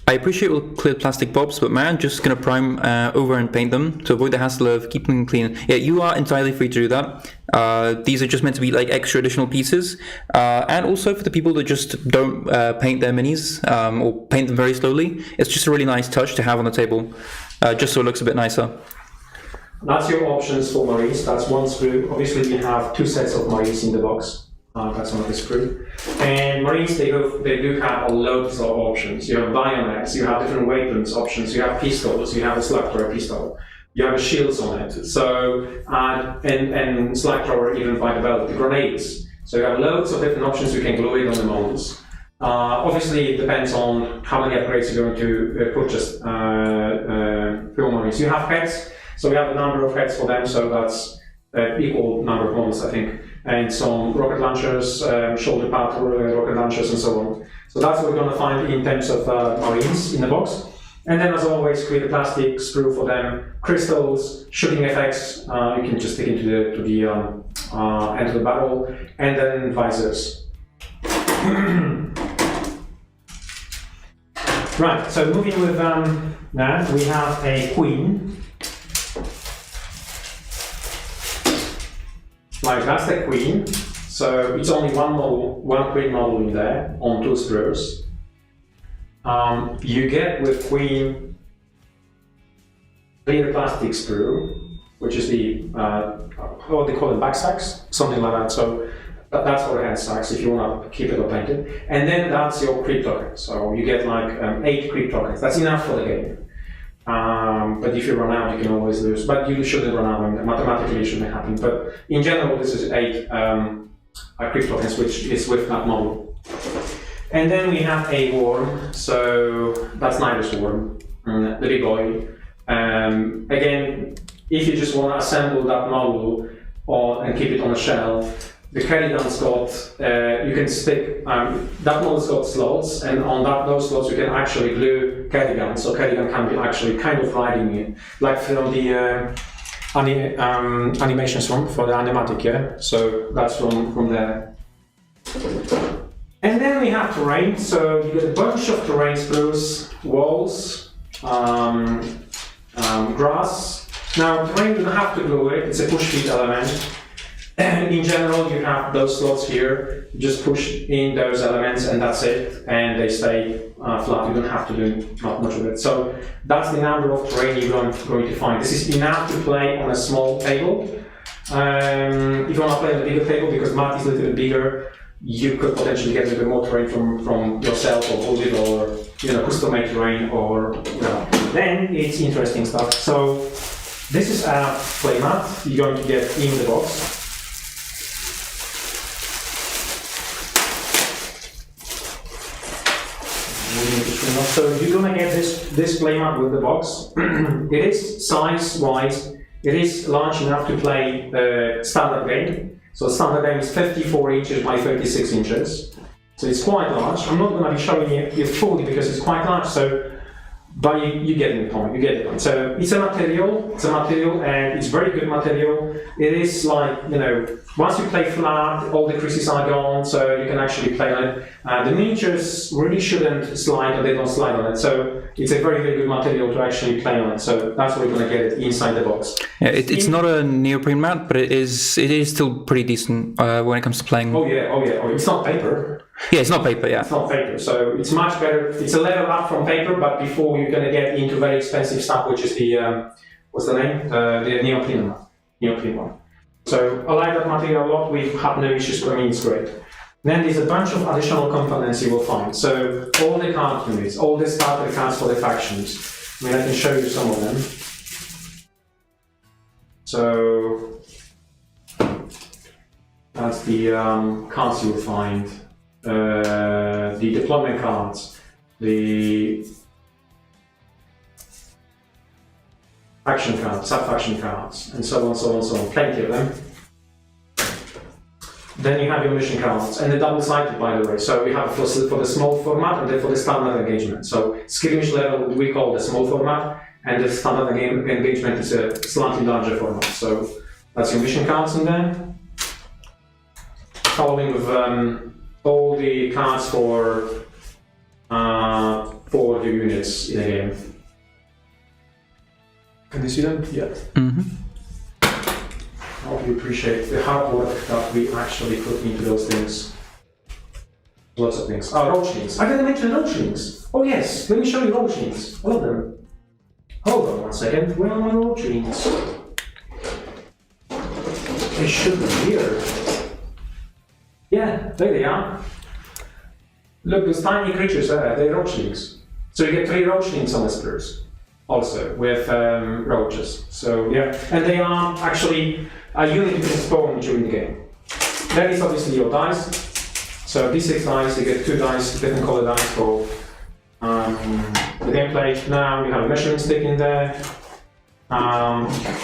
I appreciate all clear plastic bobs, but man, just gonna prime over and paint them to avoid the hassle of keeping them clean. Yeah, you are entirely free to do that. These are just meant to be like extra additional pieces, and also for the people that just don't paint their minis or paint them very slowly, it's just a really nice touch to have on the table, just so it looks a bit nicer. That's your options for Marines. That's one sprue. Obviously, we have 2 sets of Marines in the box. That's another sprue. And Marines, they do have a loads of options. You have bayonets, you have different weapons options, you have pistols, you have a slug thrower pistol, you have shields on it. So and slug thrower even by the belt, the grenades. So you have loads of different options. You can glue it on the models. Obviously, it depends on how many upgrades you're going to purchase for Marines. You have heads, so we have a number of heads for them. So that's equal number of models, I think. And some rocket launchers, shoulder pad rocket launchers, and so on. So that's what we're going to find in terms of Marines in the box. And then, as always, create a plastic sprue for them, crystals, shooting effects. You can just stick into the end of the barrel, and then visors. Right. So moving with that, we have a queen. Like that's the queen, so it's only one model, one queen model in there on 2 sprues. You get with queen clear plastic sprue, which is the what they call them, back sacks, something like that. So that's for the hand sacks if you want to keep it or paint it. And then that's your creep token. So you get like 8 creep tokens. That's enough for the game. But if you run out, you can always lose. But you shouldn't run out, and mathematically it shouldn't happen. But in general, this is 8 creep tokens, which is with that model. And then we have a worm. So that's Nidus worm, the big boy. Again, if you just want to assemble that model and keep it on a shelf, the Kerrigan's got, you can stick, that model's got slots, and on those slots you can actually glue Kerrigan, so Kerrigan can be actually kind of riding it, like from the animations for the animatic, yeah? So that's from there. And then we have terrain, so you get a bunch of terrain sprues, walls, grass. Now, terrain, you don't have to glue it, it's a push feed element. And in general, you have those slots here, you just push in those elements and that's it, and they stay flat, you don't have to do not much of it. So that's the number of terrain you're going to find. This is enough to play on a small table. If you want to play on a bigger table, because mat is a little bit bigger, you could potentially get a little bit more terrain from yourself, or hold it, or custom made terrain, or then it's interesting stuff. So this is a playmat you're going to get in the box. So you're gonna get this playmat with the box. It is size-wise, it is large enough to play standard game. So standard game is 54 inches by 36 inches. So it's quite large. I'm not gonna be showing you fully because it's quite large. So, but you get the point. You get the point. So it's a material. And it's very good material. It is like once you play flat, all the creases are gone, so you can actually play on it. The miniatures really shouldn't slide, or they don't slide on it. So it's a very, very good material to actually play on it. So that's where you're going to get it inside the box. Yeah, it's not a neoprene mat, but it is still pretty decent when it comes to playing. Oh yeah. It's not paper. Yeah, it's not paper. Yeah, it's not paper. So it's much better. It's a level up from paper, but before you're going to get into very expensive stuff, which is the what's the name? The neoprene mat. clean one. So I like that material a lot. We've had no issues. I mean, it's great. Then there's a bunch of additional components you will find. So all the card units, all the starter cards for the factions. I mean, I can show you some of them. So that's the cards you will find. The deployment cards, the faction cards, sub-faction cards, and so on, so on, so on. Plenty of them. Then you have your mission cards, and they're double-sided, by the way. So we have for the small format and then for the standard engagement. So skirmish level we call the small format, and the standard engagement is a slightly larger format. So that's your mission cards in there. Following with all the cards for the units in the game. Can you see them? Yeah. Mm-hmm. I hope you appreciate the hard work that we actually put into those things. Lots of things. Oh, roachlings. I didn't mention roachlings. Oh yes, let me show you roachlings. All of them. Hold on 1 second. Where are my roachlings? They should be here. Yeah, there they are. Look, those tiny creatures there, they're roachlings. So you get 3 roachlings on the spurs. Also, with roaches. So yeah, and they are actually a unit you can spawn during the game. That is obviously your dice. So D6 dice, you get 2 dice, different color dice for the gameplay. Now you have a measuring stick in there.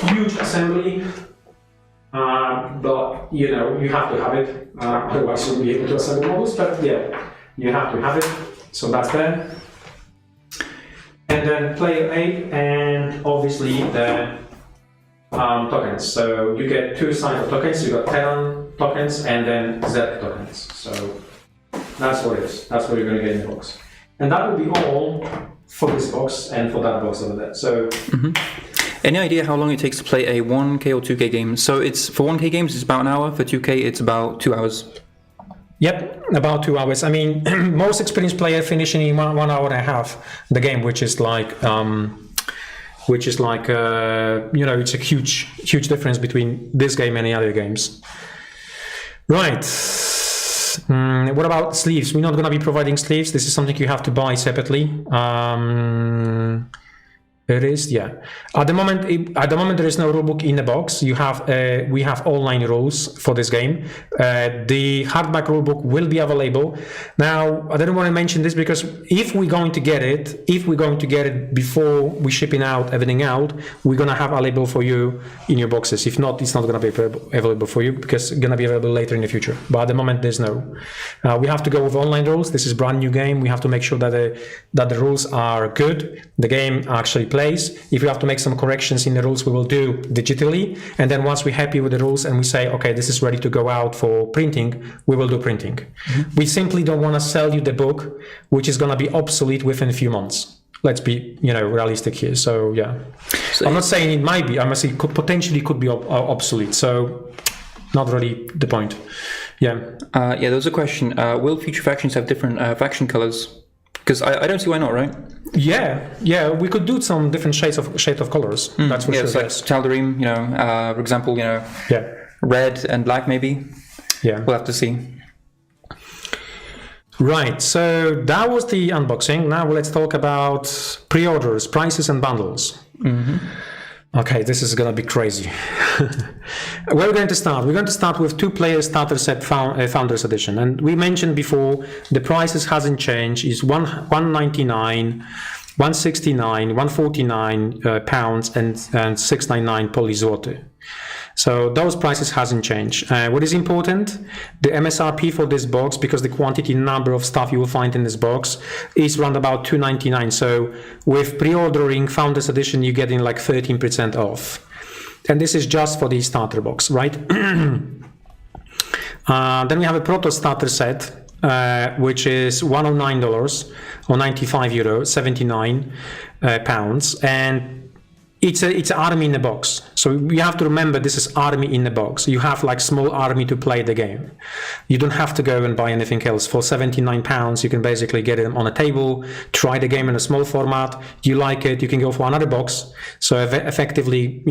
Huge assembly, but you know you have to have it. Otherwise you won't be able to assemble models. But yeah, you have to have it. So that's there. And then player 8 and obviously the tokens. So you get 2 kinds of tokens. You got Terran tokens and then Z tokens. So that's what it is. That's what you're going to get in the box. And that will be all for this box and for that box over there. So. Any idea how long it takes to play a 1K or 2K game? So it's for 1K games it's about an hour. For 2K it's about 2 hours. Yep, about 2 hours. I mean, most experienced player finishing in 1 hour and a half the game, which is like, it's a huge difference between this game and any other games. Right. What about sleeves? We're not going to be providing sleeves. This is something you have to buy separately. It is, yeah. At the moment, there is no rulebook in the box. We have online rules for this game. The hardback rulebook will be available. Now, I didn't want to mention this because if we're going to get it before we shipping out everything out, we're gonna have available for you in your boxes. If not, it's not gonna be available for you because it's gonna be available later in the future. But at the moment, there's no. We have to go with online rules. This is a brand new game. We have to make sure that the rules are good. The game actually plays. If we have to make some corrections in the rules, we will do digitally. And then once we're happy with the rules and we say, okay, this is ready to go out for printing, we will do printing. We simply don't want to sell you the book, which is going to be obsolete within a few months. Let's be, realistic here. So yeah, I'm not saying it might be. I must say potentially could be obsolete. So not really the point. Yeah. There was a question. Will future factions have different faction colors? Because I don't see why not, right? Yeah, we could do some different shades of colors. That's for sure. It's like Tal'Darim, for example, red and black maybe. Yeah, we'll have to see. Right, so that was the unboxing. Now let's talk about pre-orders, prices, and bundles. Okay, this is gonna be crazy. Where are we going to start? We're going to start with 2-player starter set Founders Edition, and we mentioned before the prices hasn't changed. It's $199, $169, $149 pounds, and $699 Polish zloty. So those prices hasn't changed. What is important, the MSRP for this box, because the quantity number of stuff you will find in this box is around about $299. So with pre-ordering Founders Edition, you're getting like 13% off. And this is just for the starter box, right? Then we have a Protoss starter set, which is $109 or €95, 79 pounds. And it's an army in a box. So you have to remember this is army in a box. You have like small army to play the game. You don't have to go and buy anything else. For £79, you can basically get it on a table, try the game in a small format. You like it, you can go for another box. So effectively,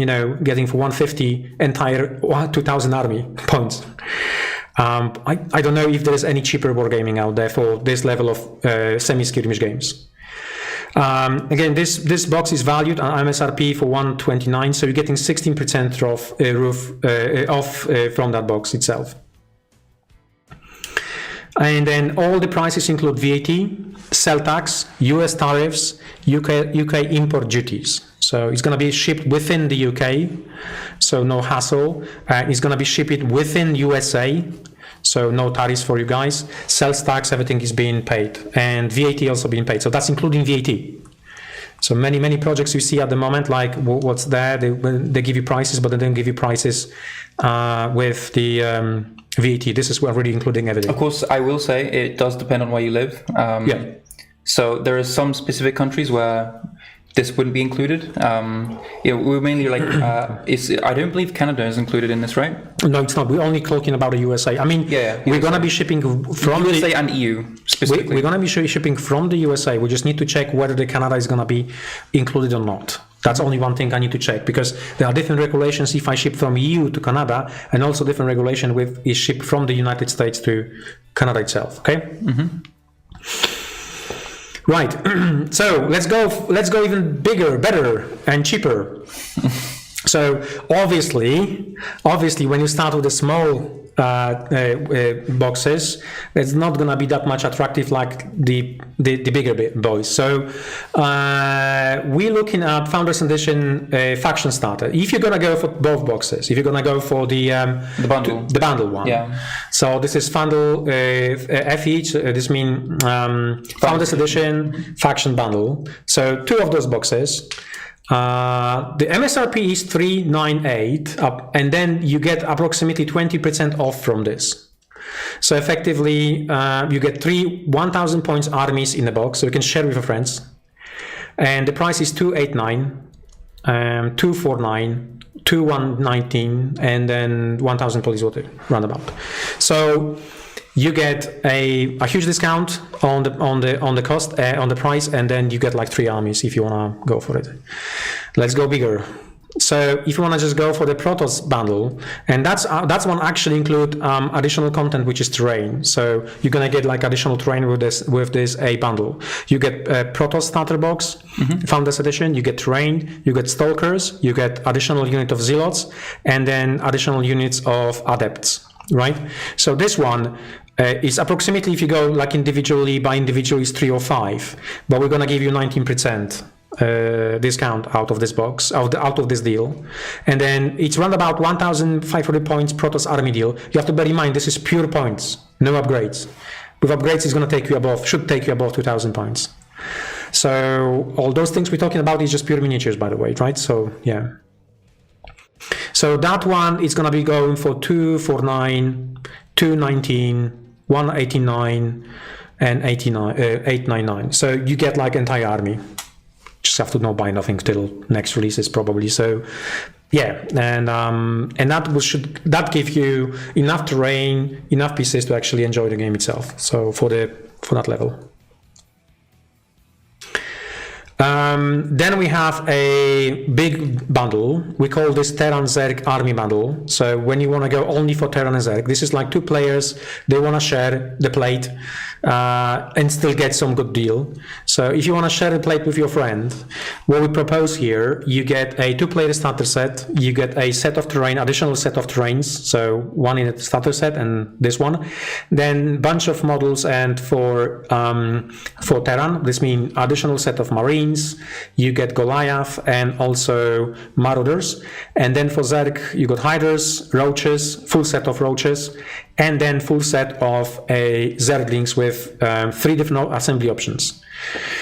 getting for 150 entire 2000 army points. I don't know if there is any cheaper wargaming out there for this level of semi-skirmish games. Again, this box is valued on MSRP for 129, so you're getting 16% off from that box itself. And then all the prices include VAT, sell tax, US tariffs, UK import duties. So it's going to be shipped within the UK, so no hassle. It's going to be shipped within USA, so no tariffs for you guys. Sales tax, everything is being paid, and VAT also being paid. So that's including VAT. So many projects you see at the moment, like what's there, they give you prices, but they don't give you prices with the VAT. This is already including everything. Of course, I will say it does depend on where you live. So there are some specific countries where this wouldn't be included. We're mainly like, I don't believe Canada is included in this, right? No, it's not. We're only talking about the USA. I mean, we're going to be shipping from USA and EU specifically. We're going to be shipping from the USA. We just need to check whether the Canada is going to be included or not. That's only one thing I need to check, because there are different regulations if I ship from EU to Canada, and also different regulation is shipped from the United States to Canada itself. Okay. Mm-hmm. Right, so let's go even bigger, better, and cheaper. So obviously, when you start with the small boxes, it's not gonna be that much attractive like the bigger boys. So we're looking at Founders Edition Faction Starter. If you're gonna go for both boxes, if you're gonna go for the bundle one, so this is Fundle FE. This means Founders Edition Faction Bundle. So two of those boxes. The MSRP is 398, and then you get approximately 20% off from this. So effectively, you get 1,000 points armies in the box, so you can share with your friends. And the price is 289, 249, 2119, and then 1,000 Polish zloty roundabout. So you get a huge discount on the cost, on the price, and then you get like 3 armies if you wanna go for it. Let's go bigger. So if you wanna just go for the Protoss bundle, and that's one actually include additional content, which is terrain. So you're gonna get like additional terrain with this a bundle. You get a Protoss starter box, Founders Edition. You get terrain. You get stalkers. You get additional unit of zealots, and then additional units of adepts. Right. So this one is approximately, if you go like individually by individual, is 3 or 5, but we're gonna give you 19% discount out of this box, out of this deal, and then it's around about 1,500 points Protoss army deal. You have to bear in mind this is pure points, no upgrades. With upgrades, it's gonna take you above, should take you above 2,000 points. So all those things we're talking about is just pure miniatures, by the way, right? So yeah. So that one is gonna be going for 249, 219, 189, and 899. So you get like entire army. Just have to not buy nothing till next releases probably. So yeah, and that give you enough terrain, enough pieces to actually enjoy the game itself. So for that level. Then we have a big bundle. We call this Terran Zerg Army Bundle. So when you want to go only for Terran and Zerg, this is like 2 players, they want to share the plate and still get some good deal. So if you want to share the plate with your friend, what we propose here, you get a 2-player starter set, you get a set of terrain, additional set of terrains, so one in the starter set and this one, then bunch of models, and for Terran, this means additional set of Marines, you get Goliath and also Marauders, and then for Zerg, you got Hydras, Roaches, full set of Roaches, and then full set of Zerglings with 3 different assembly options.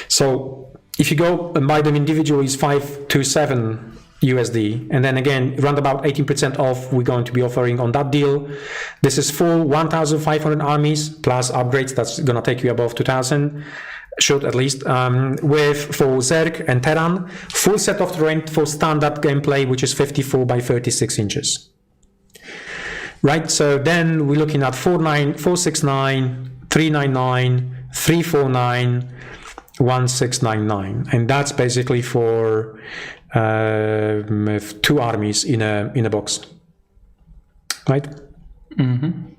So if you go and buy them individually, is 527 USD. And then again, around about 18% off we're going to be offering on that deal. This is full 1,500 armies plus upgrades. That's going to take you above 2,000. Should at least, with for Zerg and Terran, full set of terrain for standard gameplay, which is 54 by 36 inches. Right, so then we're looking at 469, 399, 349, 1699, and that's basically for 2 armies in a box, right? Mm-hmm.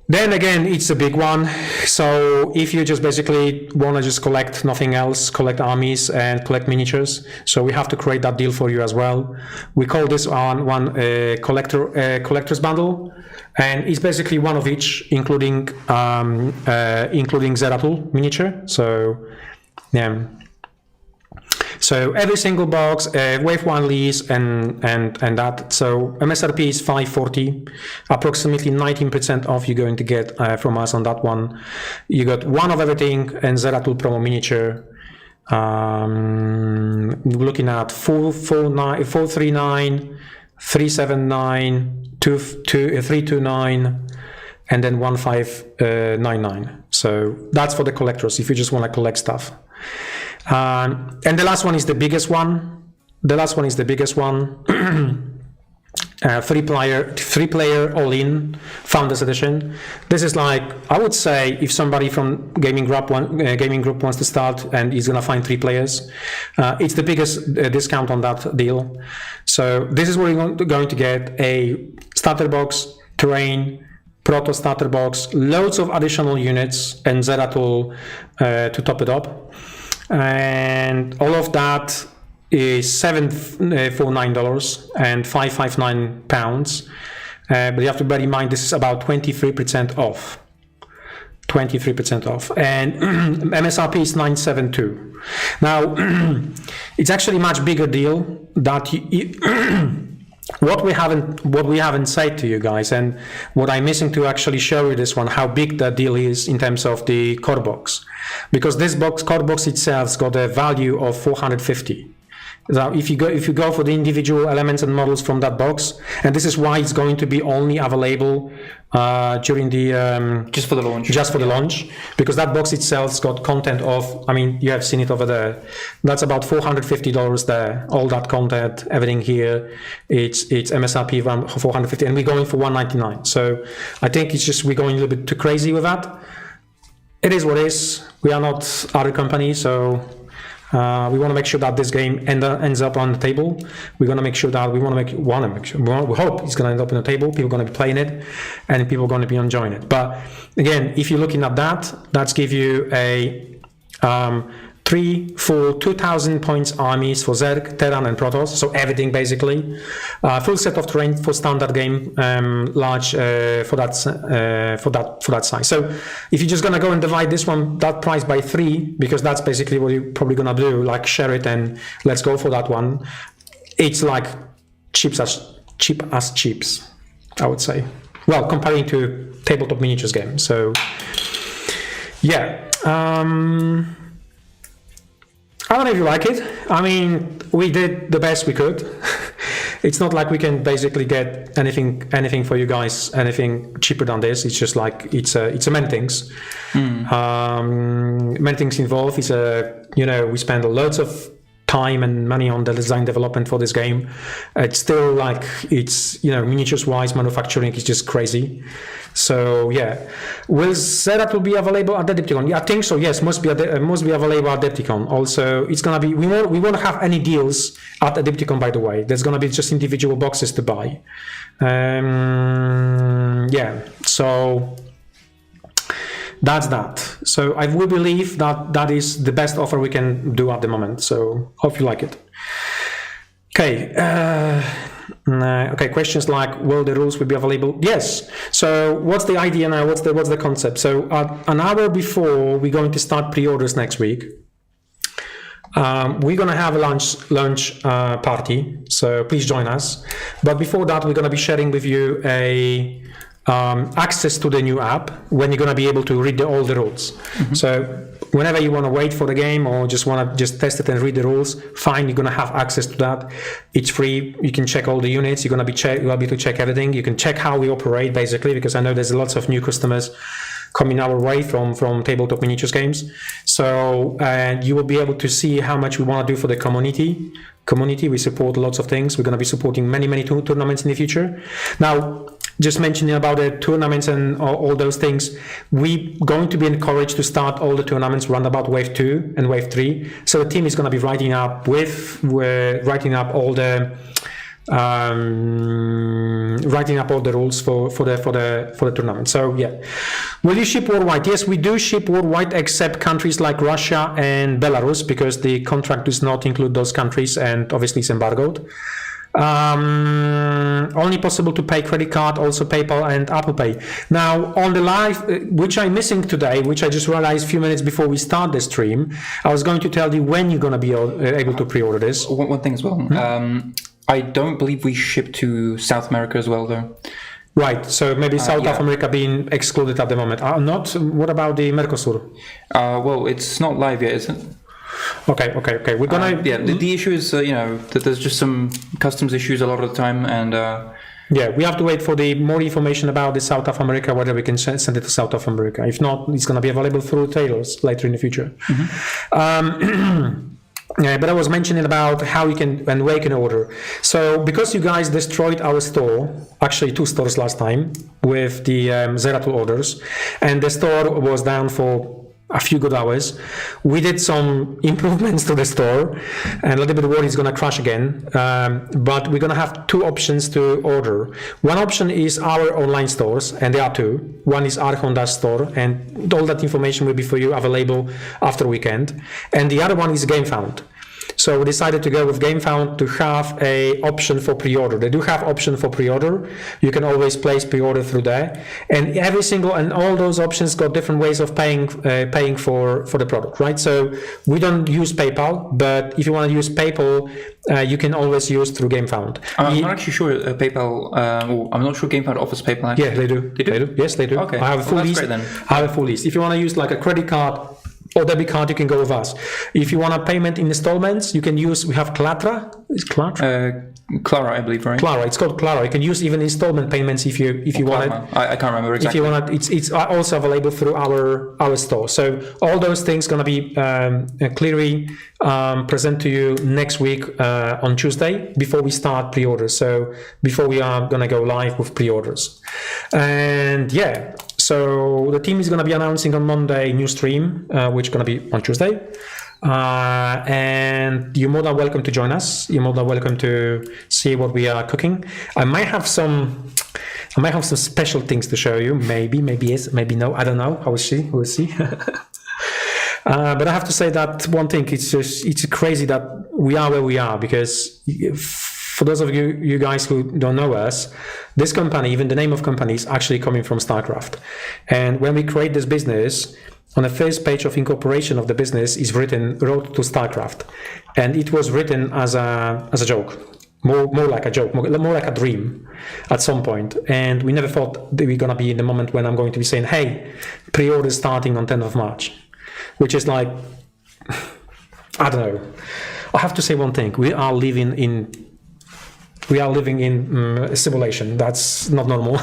Then again, it's a big one. So if you just basically want to just collect nothing else, collect armies and collect miniatures, so we have to create that deal for you as well. We call this one collector's bundle, and it's basically one of each, including Zeratul miniature. So yeah. So every single box, wave 1 lease and that. So MSRP is 540, approximately 19% off you're going to get from us on that one. You got one of everything and Zeratul promo miniature. Looking at 439, 379, 329, and then 1599. So that's for the collectors if you just want to collect stuff. And the last one is the biggest one. Three player all-in Founders Edition. This is like, I would say, if somebody from gaming group wants to start and is gonna find 3 players, it's the biggest discount on that deal. So this is where you're going to get a starter box, terrain, Protoss starter box, loads of additional units, and Zeratul to top it up. And all of that is $749 and £559. But you have to bear in mind this is about 23% off. 23% off, and MSRP is 972. Now, it's actually a much bigger deal that what we haven't said to you guys, and what I'm missing to actually show you this one, how big that deal is in terms of the core box, because this core box itself's got a value of 450. Now, if you go for the individual elements and models from that box, and this is why it's going to be only available during the just for the launch, because that box itself's got content of, I mean, you have seen it over there. That's about $450 there. All that content, everything here, it's MSRP for 450, and we're going for 199. So I think it's just we're going a little bit too crazy with that. It is what it is. We are not other company, so. We want to make sure that this game ends up on the table. We hope it's going to end up on the table. People are going to be playing it, and people are going to be enjoying it. But again, if you're looking at that's give you a 3 full 2,000 points armies for Zerg, Terran, and Protoss. So everything basically. Full set of terrain for standard game, large for that size. So if you're just gonna go and divide that price by 3, because that's basically what you're probably gonna do, like share it and let's go for that one. It's like cheap as chips, I would say. Well, comparing to tabletop miniatures game. So yeah. I don't know if you like it. I mean, we did the best we could. It's not like we can basically get anything for you guys, anything cheaper than this. It's just like it's a many things. Many things involved. It's we spend loads of time and money on the design development for this game. It's still like miniatures wise, manufacturing is just crazy. So yeah, will Zeratul be available at Adepticon? Yeah, I think so. Yes, must be available at Adepticon. Also, it's gonna be. We won't have any deals at Adepticon. By the way, there's gonna be just individual boxes to buy. Yeah. So that's that. So I will believe that is the best offer we can do at the moment. So hope you like it. Okay. Okay, questions like, will the rules will be available? Yes. So what's the idea now? What's the concept? So an hour before we're going to start pre-orders next week, we're going to have a launch party. So please join us. But before that, we're going to be sharing with you access to the new app when you're going to be able to read all the rules. Mm-hmm. So whenever you want to wait for the game or just want to just test it and read the rules, fine, you're going to have access to that. It's free. You can check all the units. You're going to you'll be able to check everything. You can check how we operate, basically, because I know there's lots of new customers coming our way from tabletop miniatures games. So you will be able to see how much we want to do for the community. We support lots of things. We're going to be supporting many tournaments in the future. Now, just mentioning about the tournaments and all those things, we're going to be encouraged to start all the tournaments around about Wave 2 and Wave 3. So the team is going to be writing up all the rules for the tournament. So yeah, will you ship worldwide? Yes, we do ship worldwide, except countries like Russia and Belarus, because the contract does not include those countries, and obviously it's embargoed. Only possible to pay credit card, also PayPal and Apple Pay. Now on the live, which I'm missing today, which I just realized a few minutes before we start the stream, I was going to tell you when you're going to be able to pre-order this. One thing as well. I don't believe we ship to South America as well, though. Right, so maybe South America being excluded at the moment. Not. What about the Mercosur? Well, it's not live yet, is it? Okay. We're gonna. The issue is, that there's just some customs issues a lot of the time, and. We have to wait for the more information about the South of America, whether we can send it to South of America. If not, it's going to be available through retailers later in the future. But I was mentioning about how you can and where you can order. So because you guys destroyed our store, actually 2 stores last time with the Zeratul orders, and the store was down for a few good hours, we did some improvements to the store, and a little bit worried it's going to crash again. But we're going to have 2 options to order. One option is our online stores, and there are 2. One is Archon store, and all that information will be for you available after weekend. And the other one is GameFound. So we decided to go with GameFound to have a option for pre-order. They do have option for pre-order. You can always place pre-order through there, and all those options got different ways of paying for the product, right? So we don't use PayPal, but if you want to use PayPal, you can always use through GameFound. I'm not actually sure PayPal. I'm not sure GameFound offers PayPal. Actually. Yeah, they do. They do. Yes, they do. Okay. I have a full list. Great, then. I have a full list. If you want to use like a credit card or debit card, you can go with us. If you want a payment in installments, you can use. We have Clatra. Is Clatra? Clara, I believe, right? Clara. It's called Clara. You can use even installment payments if you want it. I can't remember exactly. If you want it, it's also available through our store. So all those things gonna be clearly present to you next week on Tuesday before we start pre-orders. So before we are gonna go live with pre-orders, and yeah. So the team is going to be announcing on Monday new stream, which is going to be on Tuesday. And you're more than welcome to join us. You're more than welcome to see what we are cooking. I might have some special things to show you. Maybe yes, maybe no. I don't know. We'll see. But I have to say that one thing. It's crazy that we are where we are, because for those of you guys who don't know us, this company, even the name of company, is actually coming from Starcraft. And when we create this business, on the first page of incorporation of the business is written "Road to Starcraft," and it was written as a joke, more like a joke, more like a dream at some point. And we never thought that we're gonna be in the moment when I'm going to be saying, "Hey, pre-order starting on 10th of March," which is like, I don't know. I have to say one thing: we are living in a simulation. That's not normal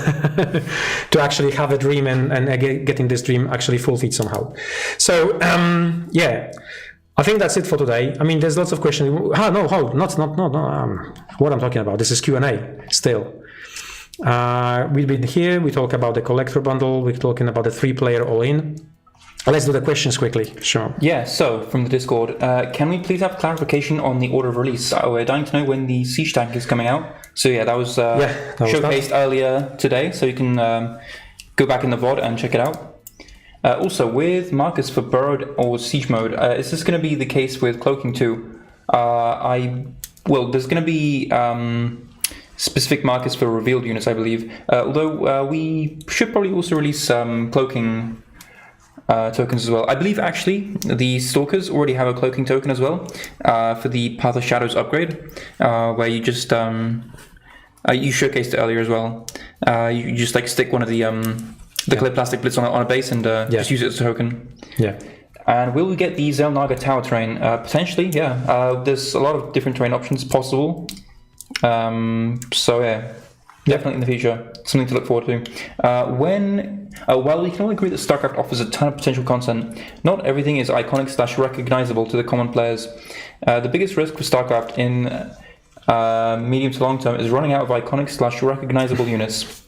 to actually have a dream and getting this dream actually fulfilled somehow. So I think that's it for today. I mean, there's lots of questions. What I'm talking about, this is Q&A still. We've been here, we talk about the collector bundle, we're talking about the 3-player all-in. Let's do the questions quickly. Sure. Yeah, so from the Discord, can we please have clarification on the order of release? We're dying to know when the Siege Tank is coming out. So yeah, that was showcased earlier today, so you can go back in the VOD and check it out. Also, with markers for Burrowed or Siege Mode, is this going to be the case with Cloaking too? There's going to be specific markers for revealed units, I believe. Although we should probably also release Cloaking tokens as well. I believe actually the Stalkers already have a Cloaking token as well for the Path of Shadows upgrade, where you just you showcased it earlier as well. You just like stick one of the clear plastic blitz on a base and just use it as a token. Yeah. And will we get the Zelnaga tower terrain? Potentially, yeah. There's a lot of different terrain options possible. So yeah, definitely in the future, something to look forward to. While we can all agree that StarCraft offers a ton of potential content, not everything is iconic/recognizable to the common players. The biggest risk for StarCraft in medium to long term is running out of iconic/recognizable units.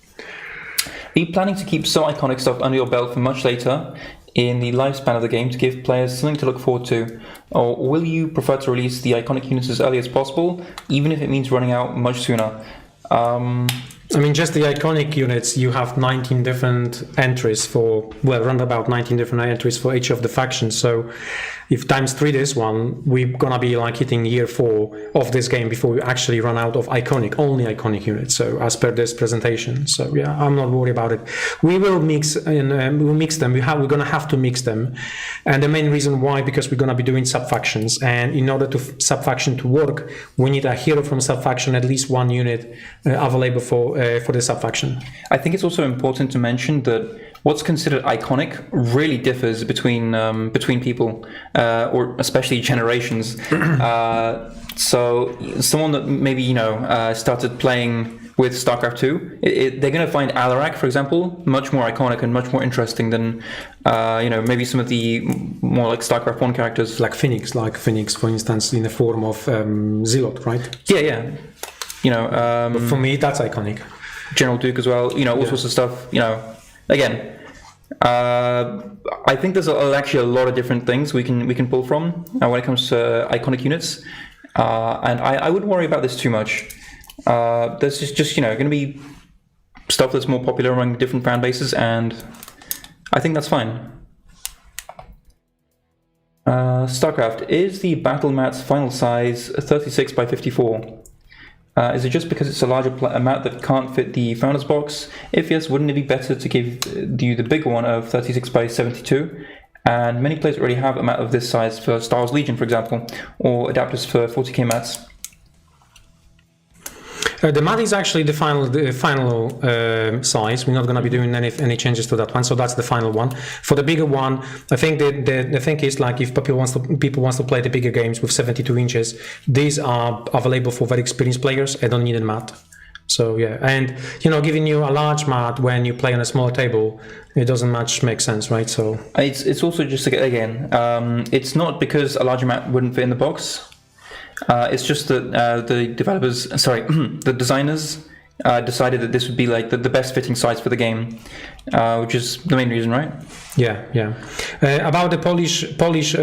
Are you planning to keep some iconic stuff under your belt for much later in the lifespan of the game to give players something to look forward to? Or will you prefer to release the iconic units as early as possible, even if it means running out much sooner? I mean, just the iconic units, you have 19 different entries for, well, around about 19 different entries for each of the factions. So if times 3 this one, we're gonna be like hitting year 4 of this game before we actually run out of only iconic units. So as per this presentation. So yeah, I'm not worried about it. We will mix and we'll mix them. We're gonna have to mix them. And the main reason why, because we're gonna be doing sub-factions. And in order to sub-faction to work, we need a hero from sub-faction, at least 1 unit available for the sub-faction. I think it's also important to mention that what's considered iconic really differs between people, or especially generations. So someone that maybe started playing with StarCraft 2, they're going to find Alarak, for example, much more iconic and much more interesting than maybe some of the more like StarCraft 1 characters, like Phoenix, for instance, in the form of Zealot, right? Yeah. But for me, that's iconic. General Duke as well, all sorts of stuff. Again, I think there's actually a lot of different things we can pull from when it comes to iconic units, and I wouldn't worry about this too much. There's just going to be stuff that's more popular among different fan bases, and I think that's fine. StarCraft, is the battle mat's final size 36 by 54? Is it just because it's a larger mat that can't fit the Founders box? If yes, wouldn't it be better to give you the bigger one of 36 by 72? And many players already have a mat of this size for Star Wars Legion, for example, or adapters for 40k mats. The mat is actually the final size. We're not going to be doing any changes to that one, so that's the final one. For the bigger one, I think the thing is, like, if people wants to play the bigger games with 72 inches, these are available for very experienced players. I don't need a mat. So yeah, and giving you a large mat when you play on a smaller table, it doesn't much make sense, right? So it's also just again, it's not because a larger mat wouldn't fit in the box. It's just that the designers decided that this would be like the best fitting size for the game, which is the main reason, right? Yeah. About the Polish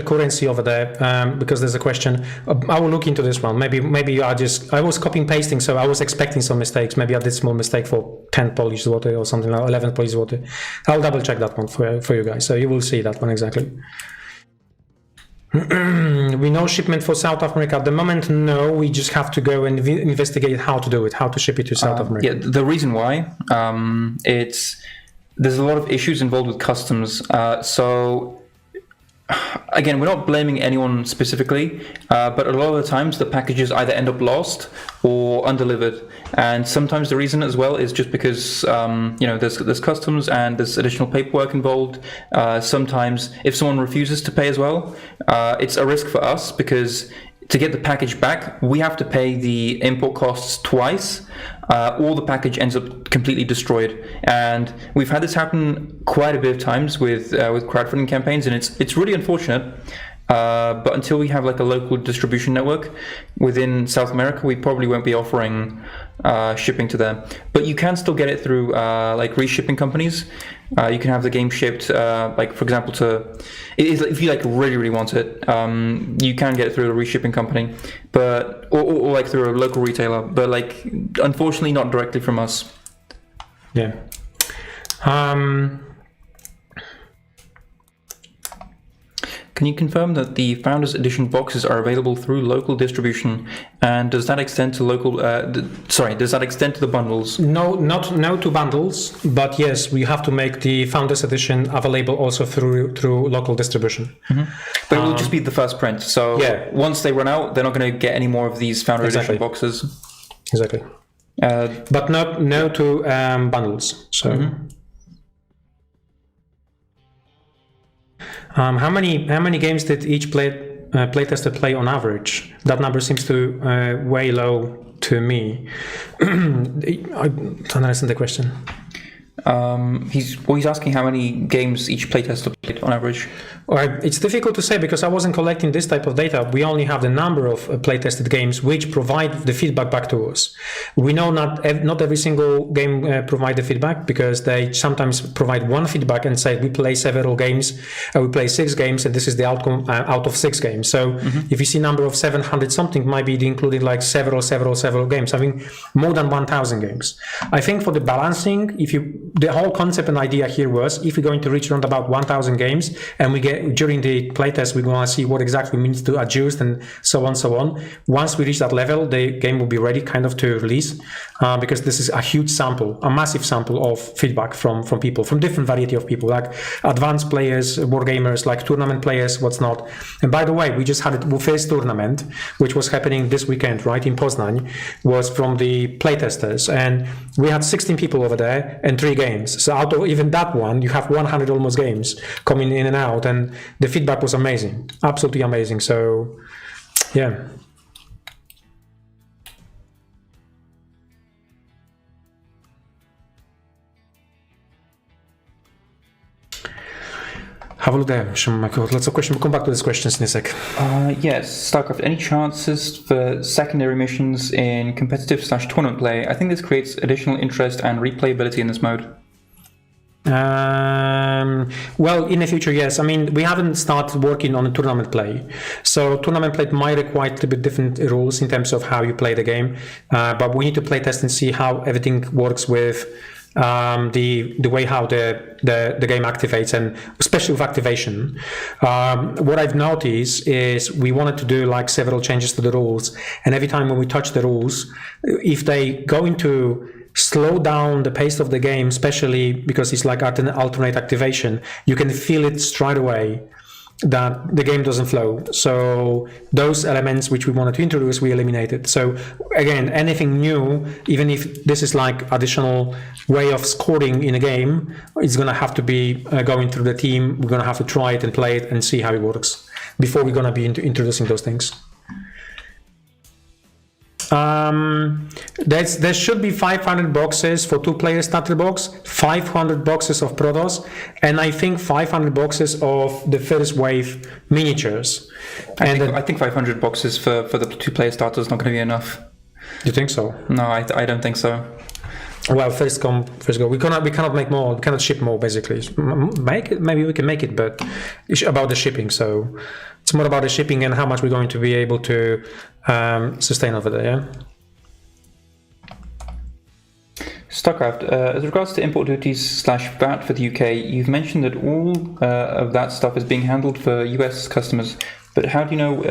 currency over there, because there's a question. I will look into this one. Maybe I was copying pasting, so I was expecting some mistakes. Maybe I did small mistake for 10 Polish zloty or something like 11 Polish zloty. I'll double check that one for you guys, so you will see that one exactly. We know shipment for South America. At the moment, no. We just have to go and investigate how to do it, how to ship it to South America. Yeah, the reason why, there's a lot of issues involved with customs. So, again, we're not blaming anyone specifically, but a lot of the times the packages either end up lost or undelivered. And sometimes the reason as well is just because there's customs and there's additional paperwork involved. Sometimes if someone refuses to pay as well, it's a risk for us, because to get the package back, we have to pay the import costs twice, or the package ends up completely destroyed. And we've had this happen quite a bit of times with crowdfunding campaigns, and it's really unfortunate. But until we have like a local distribution network within South America, we probably won't be offering shipping to them. But you can still get it through like reshipping companies. You can have the game shipped, like for example, if you like really want it, you can get it through a reshipping company, but or like through a local retailer. But like unfortunately, not directly from us. Yeah. Can you confirm that the Founders Edition boxes are available through local distribution? And does that extend to does that extend to the bundles? No to bundles, but yes, we have to make the Founders Edition available also through local distribution. Mm-hmm. But it will just be the first print. So yeah, once they run out, they're not going to get any more of these Founder Edition boxes. Exactly. But no to bundles. So. Mm-hmm. How many games did each playtester play on average? That number seems to way low to me. I don't understand the question. He's asking how many games each playtester played on average. It's difficult to say because I wasn't collecting this type of data. We only have the number of playtested games which provide the feedback back to us. We know not every single game provide the feedback because they sometimes provide one feedback and say we play several games, we play 6 games, and this is the outcome out of 6 games. So if you see number of 700 something, might be including like several games. I mean more than 1,000 games. I think for the balancing, the whole concept and idea here was if we're going to reach around about 1,000 games and we get during the playtest, we're going to see what exactly we need to adjust and so on. Once we reach that level, the game will be ready kind of to release because this is a huge sample, a massive sample of feedback from people, from different variety of people, like advanced players, war gamers, like tournament players, what's not. And by the way, we just had the first tournament, which was happening this weekend, right, in Poznań, was from the playtesters. And we had 16 people over there and 3 games. So out of even that one, you have 100 almost games coming in and out. And the feedback was amazing, absolutely amazing. So, yeah. Have a look there. Lots of questions. We'll come back to these questions in a sec. Yes, Starcraft. Any chances for secondary missions in competitive/tournament play? I think this creates additional interest and replayability in this mode. Well, in the future, yes. I mean, we haven't started working on a tournament play. So tournament play might require a little bit different rules in terms of how you play the game. But we need to play test and see how everything works with the way how the game activates, and especially with activation. What I've noticed is we wanted to do like several changes to the rules, and every time when we touch the rules, if they go into slow down the pace of the game, especially because it's like alternate activation, you can feel it straight away that the game doesn't flow. So those elements which we wanted to introduce, we eliminated. So again, anything new, even if this is like additional way of scoring in a game, it's going to have to be going through the team. We're going to have to try it and play it and see how it works before we're going to be introducing those things. There should be 500 boxes for 2-player starter box, 500 boxes of Protoss, and I think 500 boxes of the first wave miniatures. I think 500 boxes for the 2-player starter is not going to be enough. You think so? No, I don't think so. Well, first come, first go. We cannot make more. We cannot ship more. Basically, make it. Maybe we can make it, but it's about the shipping. So it's more about the shipping and how much we're going to be able to sustain over there. Yeah. Starcraft, as regards to import duties/VAT for the UK, you've mentioned that all of that stuff is being handled for US customers. But how do you know?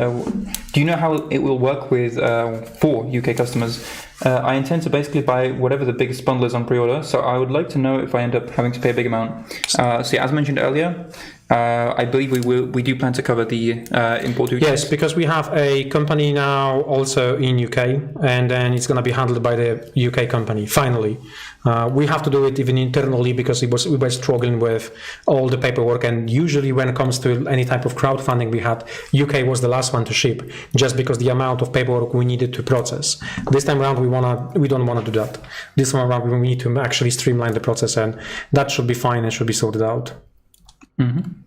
Do you know how it will work with for UK customers? I intend to basically buy whatever the biggest bundle is on pre-order, so I would like to know if I end up having to pay a big amount. So yeah, as mentioned earlier, I believe we do plan to cover the import duties. Yes, because we have a company now also in UK, and then it's going to be handled by the UK company. Finally, we have to do it even internally because we were struggling with all the paperwork, and usually when it comes to any type of crowdfunding we had, UK was the last one to ship, just because the amount of paperwork we needed to process. This time around we don't want to do that. This time around we need to actually streamline the process, and that should be fine and should be sorted out. Mm-hmm.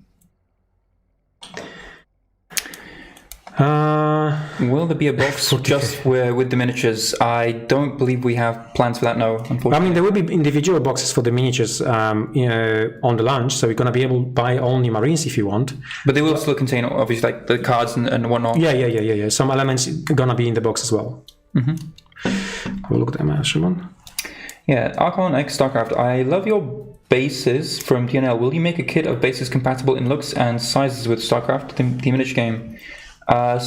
Will there be a box just with the miniatures? I don't believe we have plans for that, no, unfortunately. I mean, there will be individual boxes for the miniatures on the launch, so you're going to be able to buy only Marines if you want. But they will still contain, obviously, like the cards and whatnot. Yeah. Some elements are going to be in the box as well. Mm-hmm. We'll look at them, Shimon. Yeah, Archon X Starcraft, I love your bases from DNL. Will you make a kit of bases compatible in looks and sizes with Starcraft, the miniature game? I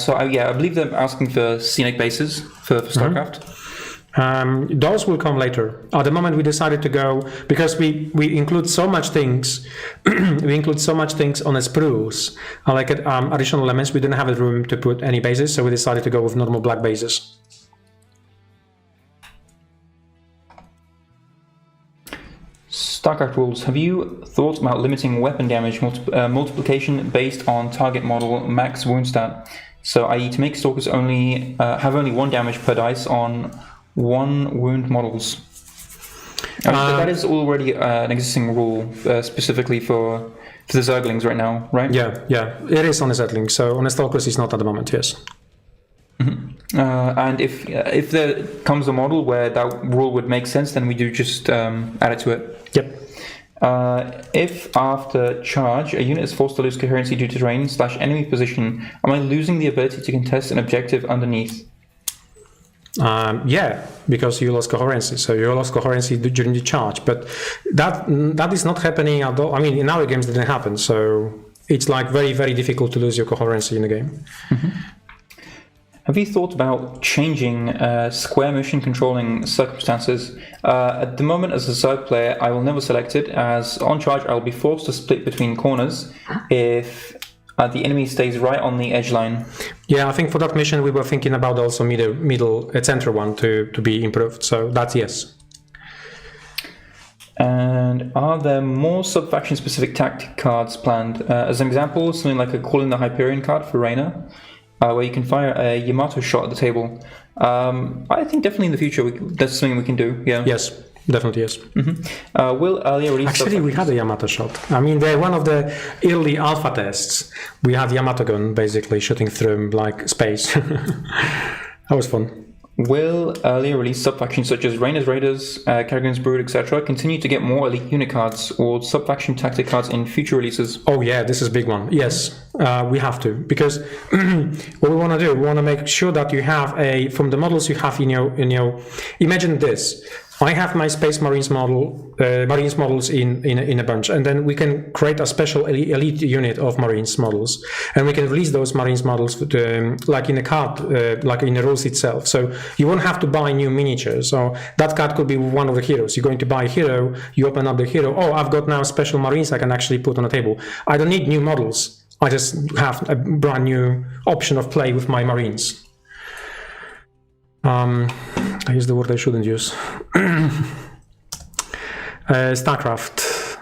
believe they're asking for scenic bases for Starcraft. Those will come later. At the moment, we decided to go because we include so much things. We include so much things on the sprues, like additional elements. We didn't have a room to put any bases, so we decided to go with normal black bases. StarCraft rules. Have you thought about limiting weapon damage multiplication based on target model max wound stat? So, i.e., to make Stalkers only have only 1 damage per dice on 1 wound models. That is already an existing rule specifically for the Zerglings right now, right? Yeah, it is on the Zerglings. So on the Stalkers, it's not at the moment. Yes. And if there comes a model where that rule would make sense, then we do just add it to it. Yep. If after charge a unit is forced to lose coherency due to terrain/enemy position, am I losing the ability to contest an objective underneath? Yeah, because you lost coherency. So you lost coherency during the charge, but that is not happening at all. I mean, in our games it didn't happen. So it's like very, very difficult to lose your coherency in the game. Have you thought about changing square mission controlling circumstances? At the moment, as a Zerg player, I will never select it, as on charge I will be forced to split between corners if the enemy stays right on the edge line. Yeah, I think for that mission we were thinking about also center one to be improved, so that's yes. And are there more sub-faction specific tactic cards planned? As an example, something like a Call in the Hyperion card for Reyna, where you can fire a Yamato shot at the table. I think definitely in the future that's something we can do. Yeah. Yes, definitely yes. Will earlier release. Actually, we had a Yamato shot. I mean, one of the early alpha tests, we had Yamato gun basically shooting through like space. That was fun. Will earlier release sub-factions such as Reyna's Raiders, Kerrigan's Brood, etc. continue to get more elite unit cards or sub-faction tactic cards in future releases? Oh yeah, this is a big one. Yes, we have to, because what we want to do, we want to make sure that you have from the models you have in your imagine this. I have my Space Marines models in a bunch, and then we can create a special elite unit of Marines models, and we can release those Marines models like in a card, like in the rules itself. So you won't have to buy new miniatures. So that card could be one of the heroes. You're going to buy a hero, you open up the hero. Oh, I've got now special Marines I can actually put on the table. I don't need new models. I just have a brand new option of play with my Marines. I use the word I shouldn't use. Starcraft.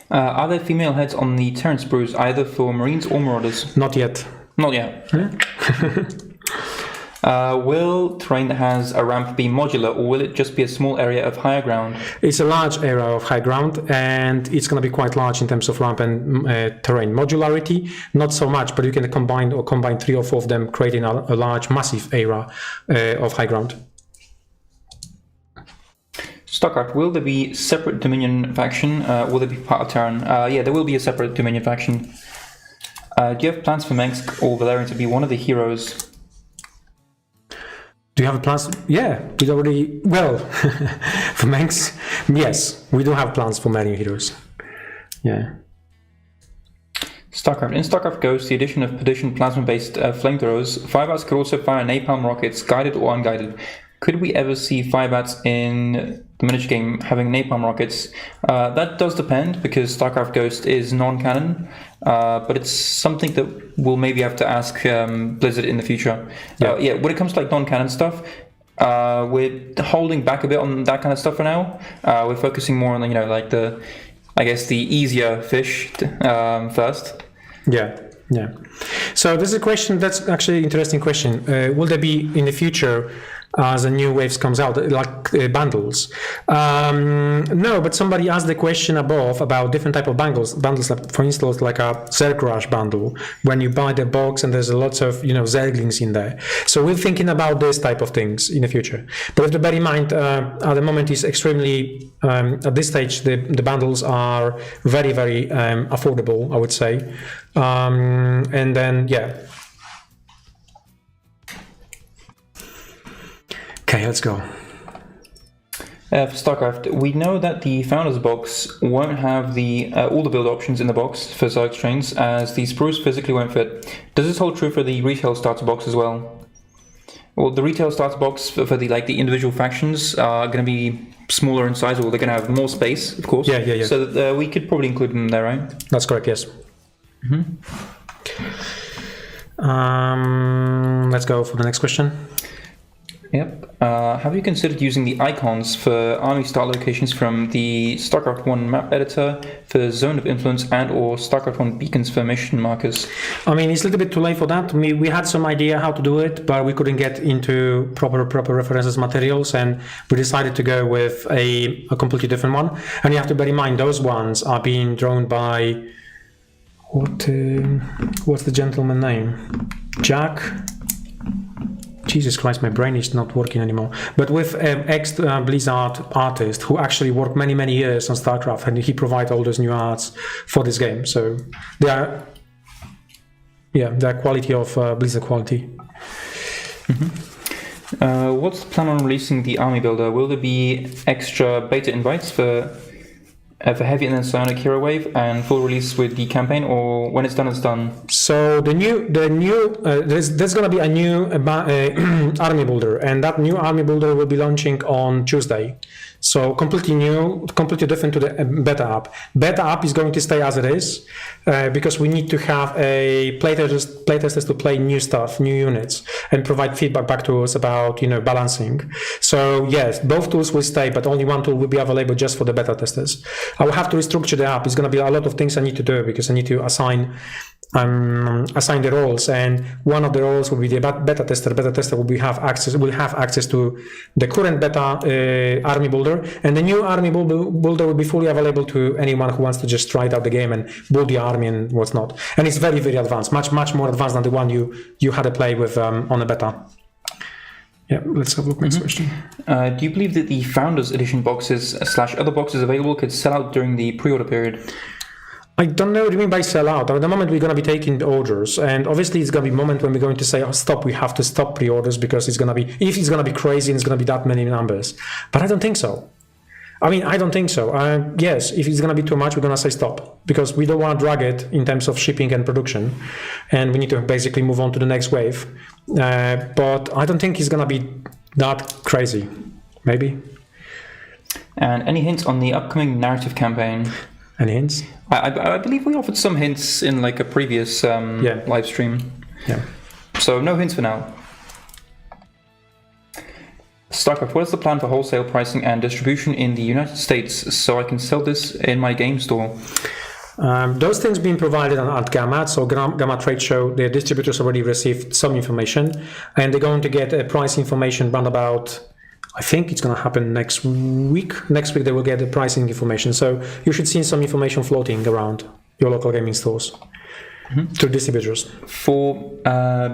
Are there female heads on the Terrence brews, either for Marines or Marauders? Not yet. Not yet. Will terrain that has a ramp be modular, or will it just be a small area of higher ground? It's a large area of high ground, and it's going to be quite large in terms of ramp and terrain. Modularity, not so much, but you can combine 3 or 4 of them, creating a large, massive area of high ground. Starcraft, will there be separate Dominion faction? Will there be part of Terran? Yeah, there will be a separate Dominion faction. Do you have plans for Mengsk or Valerian to be one of the heroes? Do you have plans? Yeah, we already. Well, for Mengsk, yes, we do have plans for many heroes. Yeah. Starcraft. In Starcraft Ghost, the addition of Perdition plasma-based flamethrowers, Firebats could also fire napalm rockets, guided or unguided. Could we ever see Firebats in the miniature game having napalm rockets? That does depend, because Starcraft Ghost is non-canon, but it's something that we'll maybe have to ask Blizzard in the future. Yeah, when it comes to like non-canon stuff, we're holding back a bit on that kind of stuff for now. We're focusing more on the easier fish first. Yeah. So this is a question that's actually an interesting question. Will there be in the future, as the new waves comes out, like bundles? No, but somebody asked the question above about different type of bundles, like, for instance, like a Zerg Rush bundle, when you buy the box and there's lots of Zerglings in there. So we're thinking about this type of things in the future. But have to bear in mind, at the moment is extremely, at this stage, the bundles are very, very affordable, I would say. And then, yeah. Okay, let's go. For StarCraft, we know that the Founders box won't have all the build options in the box for Zerg trains, as the sprues physically won't fit. Does this hold true for the retail starter box as well? Well, the retail starter box for the individual factions are going to be smaller in size, or they're going to have more space, of course. Yeah. So that, we could probably include them there, right? That's correct. Yes. Let's go for the next question. Yep. have you considered using the icons for army start locations from the Starcraft 1 map editor for zone of influence and/or Starcraft 1 beacons for mission markers? I mean, it's a little bit too late for that. We had some idea how to do it, but we couldn't get into proper references materials, and we decided to go with a completely different one. And you have to bear in mind, those ones are being drawn by what's the gentleman name? Jack. Jesus Christ, my brain is not working anymore. But with ex-Blizzard artist who actually worked many years on StarCraft, and he provided all those new arts for this game. So they are, quality of Blizzard quality. What's the plan on releasing the army builder? Will there be extra beta invites for Heavy and then Psionic Hero Wave and full release with the campaign, or when it's done, it's done? So there's going to be a new army builder, and that new army builder will be launching on Tuesday. So completely new, completely different to the beta app. Beta app is going to stay as it is because we need to have a playtesters to play new stuff, new units, and provide feedback back to us about balancing. So yes, both tools will stay, but only one tool will be available just for the beta testers. I will have to restructure the app. It's going to be a lot of things I need to do because I need to assign the roles, and one of the roles will be the beta tester. Beta tester will have access to the current beta army builder, and the new army builder will be fully available to anyone who wants to just try it out the game and build the army and what's not. And it's very advanced, much more advanced than the one you had to play with on a beta. Yeah, let's have a look. Next question. Do you believe that the Founders Edition boxes / other boxes available could sell out during the pre-order period? I don't know what you mean by sell out. At the moment, we're going to be taking the orders, and obviously, it's going to be a moment when we're going to say, "Oh, stop! We have to stop pre-orders because it's going to be crazy and it's going to be that many numbers." But I don't think so. I don't think so. Yes, if it's going to be too much, we're going to say stop because we don't want to drag it in terms of shipping and production, and we need to basically move on to the next wave. But I don't think it's going to be that crazy. Maybe. And any hints on the upcoming narrative campaign? Any hints? I believe we offered some hints in like a previous live stream. Yeah. So no hints for now. Starcraft, what is the plan for wholesale pricing and distribution in the United States so I can sell this in my game store? Those things being provided at Gamma, so Gamma Trade Show, the distributors already received some information, and they're going to get price information round about, I think it's going to happen next week. Next week they will get the pricing information. So you should see some information floating around your local gaming stores to distributors. For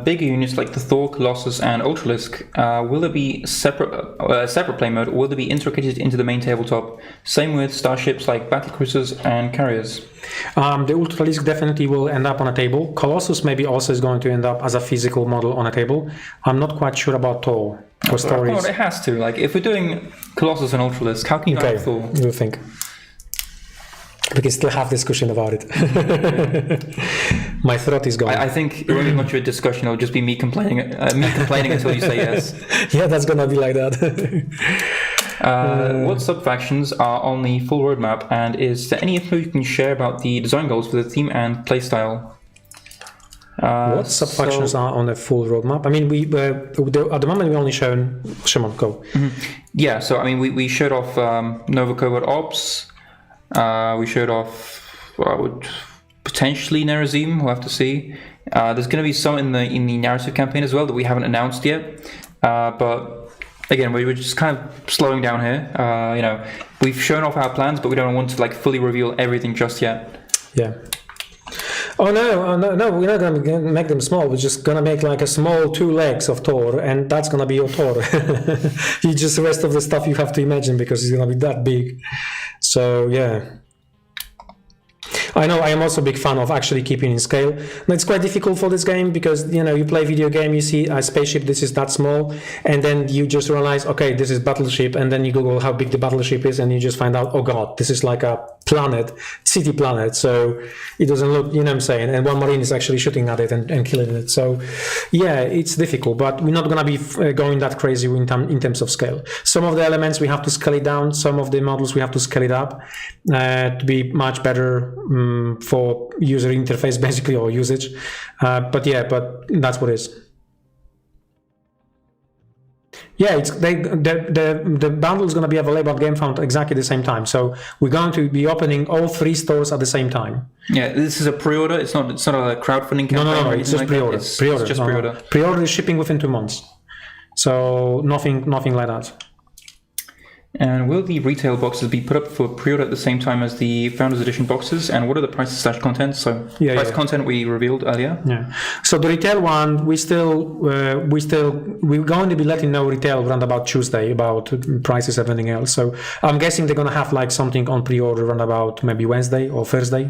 bigger units like the Thor, Colossus, and Ultralisk, will there be separate play mode, or will they be integrated into the main tabletop? Same with starships like battlecruisers and carriers. The Ultralisk definitely will end up on a table. Colossus maybe also is going to end up as a physical model on a table. I'm not quite sure about Thor. It has to. Like, if we're doing Colossus and Ultralisk, how can you have Thor? You think? We can still have discussion about it. My throat is gone. I think it won't be much of a discussion. It'll just be me complaining until you say yes. Yeah, that's gonna be like that. What sub-factions are on the full roadmap, and is there any info you can share about the design goals for the theme and playstyle? What sub-factions are on a full roadmap? I mean, at the moment we only shown. Shimon, go. Yeah, so I mean, we showed off Nova Covert Ops. We showed off potentially Nerazim. We'll have to see. There's going to be some in the narrative campaign as well that we haven't announced yet. But again, we were just kind of slowing down here. We've shown off our plans, but we don't want to like fully reveal everything just yet. Yeah. Oh no! We're not going to make them small. We're just going to make like a small 2 legs of Thor, and that's going to be your Thor. You just the rest of the stuff you have to imagine because it's going to be that big. So yeah. I know I am also a big fan of actually keeping in scale. And it's quite difficult for this game because you play video game, you see a spaceship, this is that small, and then you just realize, okay, this is battleship, and then you Google how big the battleship is, and you just find out, oh god, this is like a city planet, so it doesn't look, you know what I'm saying, and one marine is actually shooting at it and killing it. So yeah, it's difficult, but we're not going to be going that crazy in terms of scale. Some of the elements we have to scale it down, some of the models we have to scale it up to be much better for user interface basically, or usage, but that's what it is. Yeah, the bundle is going to be available at GameFound exactly the same time. So we're going to be opening all 3 stores at the same time. Yeah, this is a pre-order. It's not a crowdfunding campaign. No. Or It's just like pre-order. It's Pre-order. just pre-order. Pre-order is shipping within 2 months. So nothing like that. And will the retail boxes be put up for pre-order at the same time as the Founders Edition boxes? And what are the prices / content? So content we revealed earlier. Yeah. So the retail one, we're going to be letting know retail around about Tuesday about prices, everything else. So I'm guessing they're going to have like something on pre-order around about maybe Wednesday or Thursday.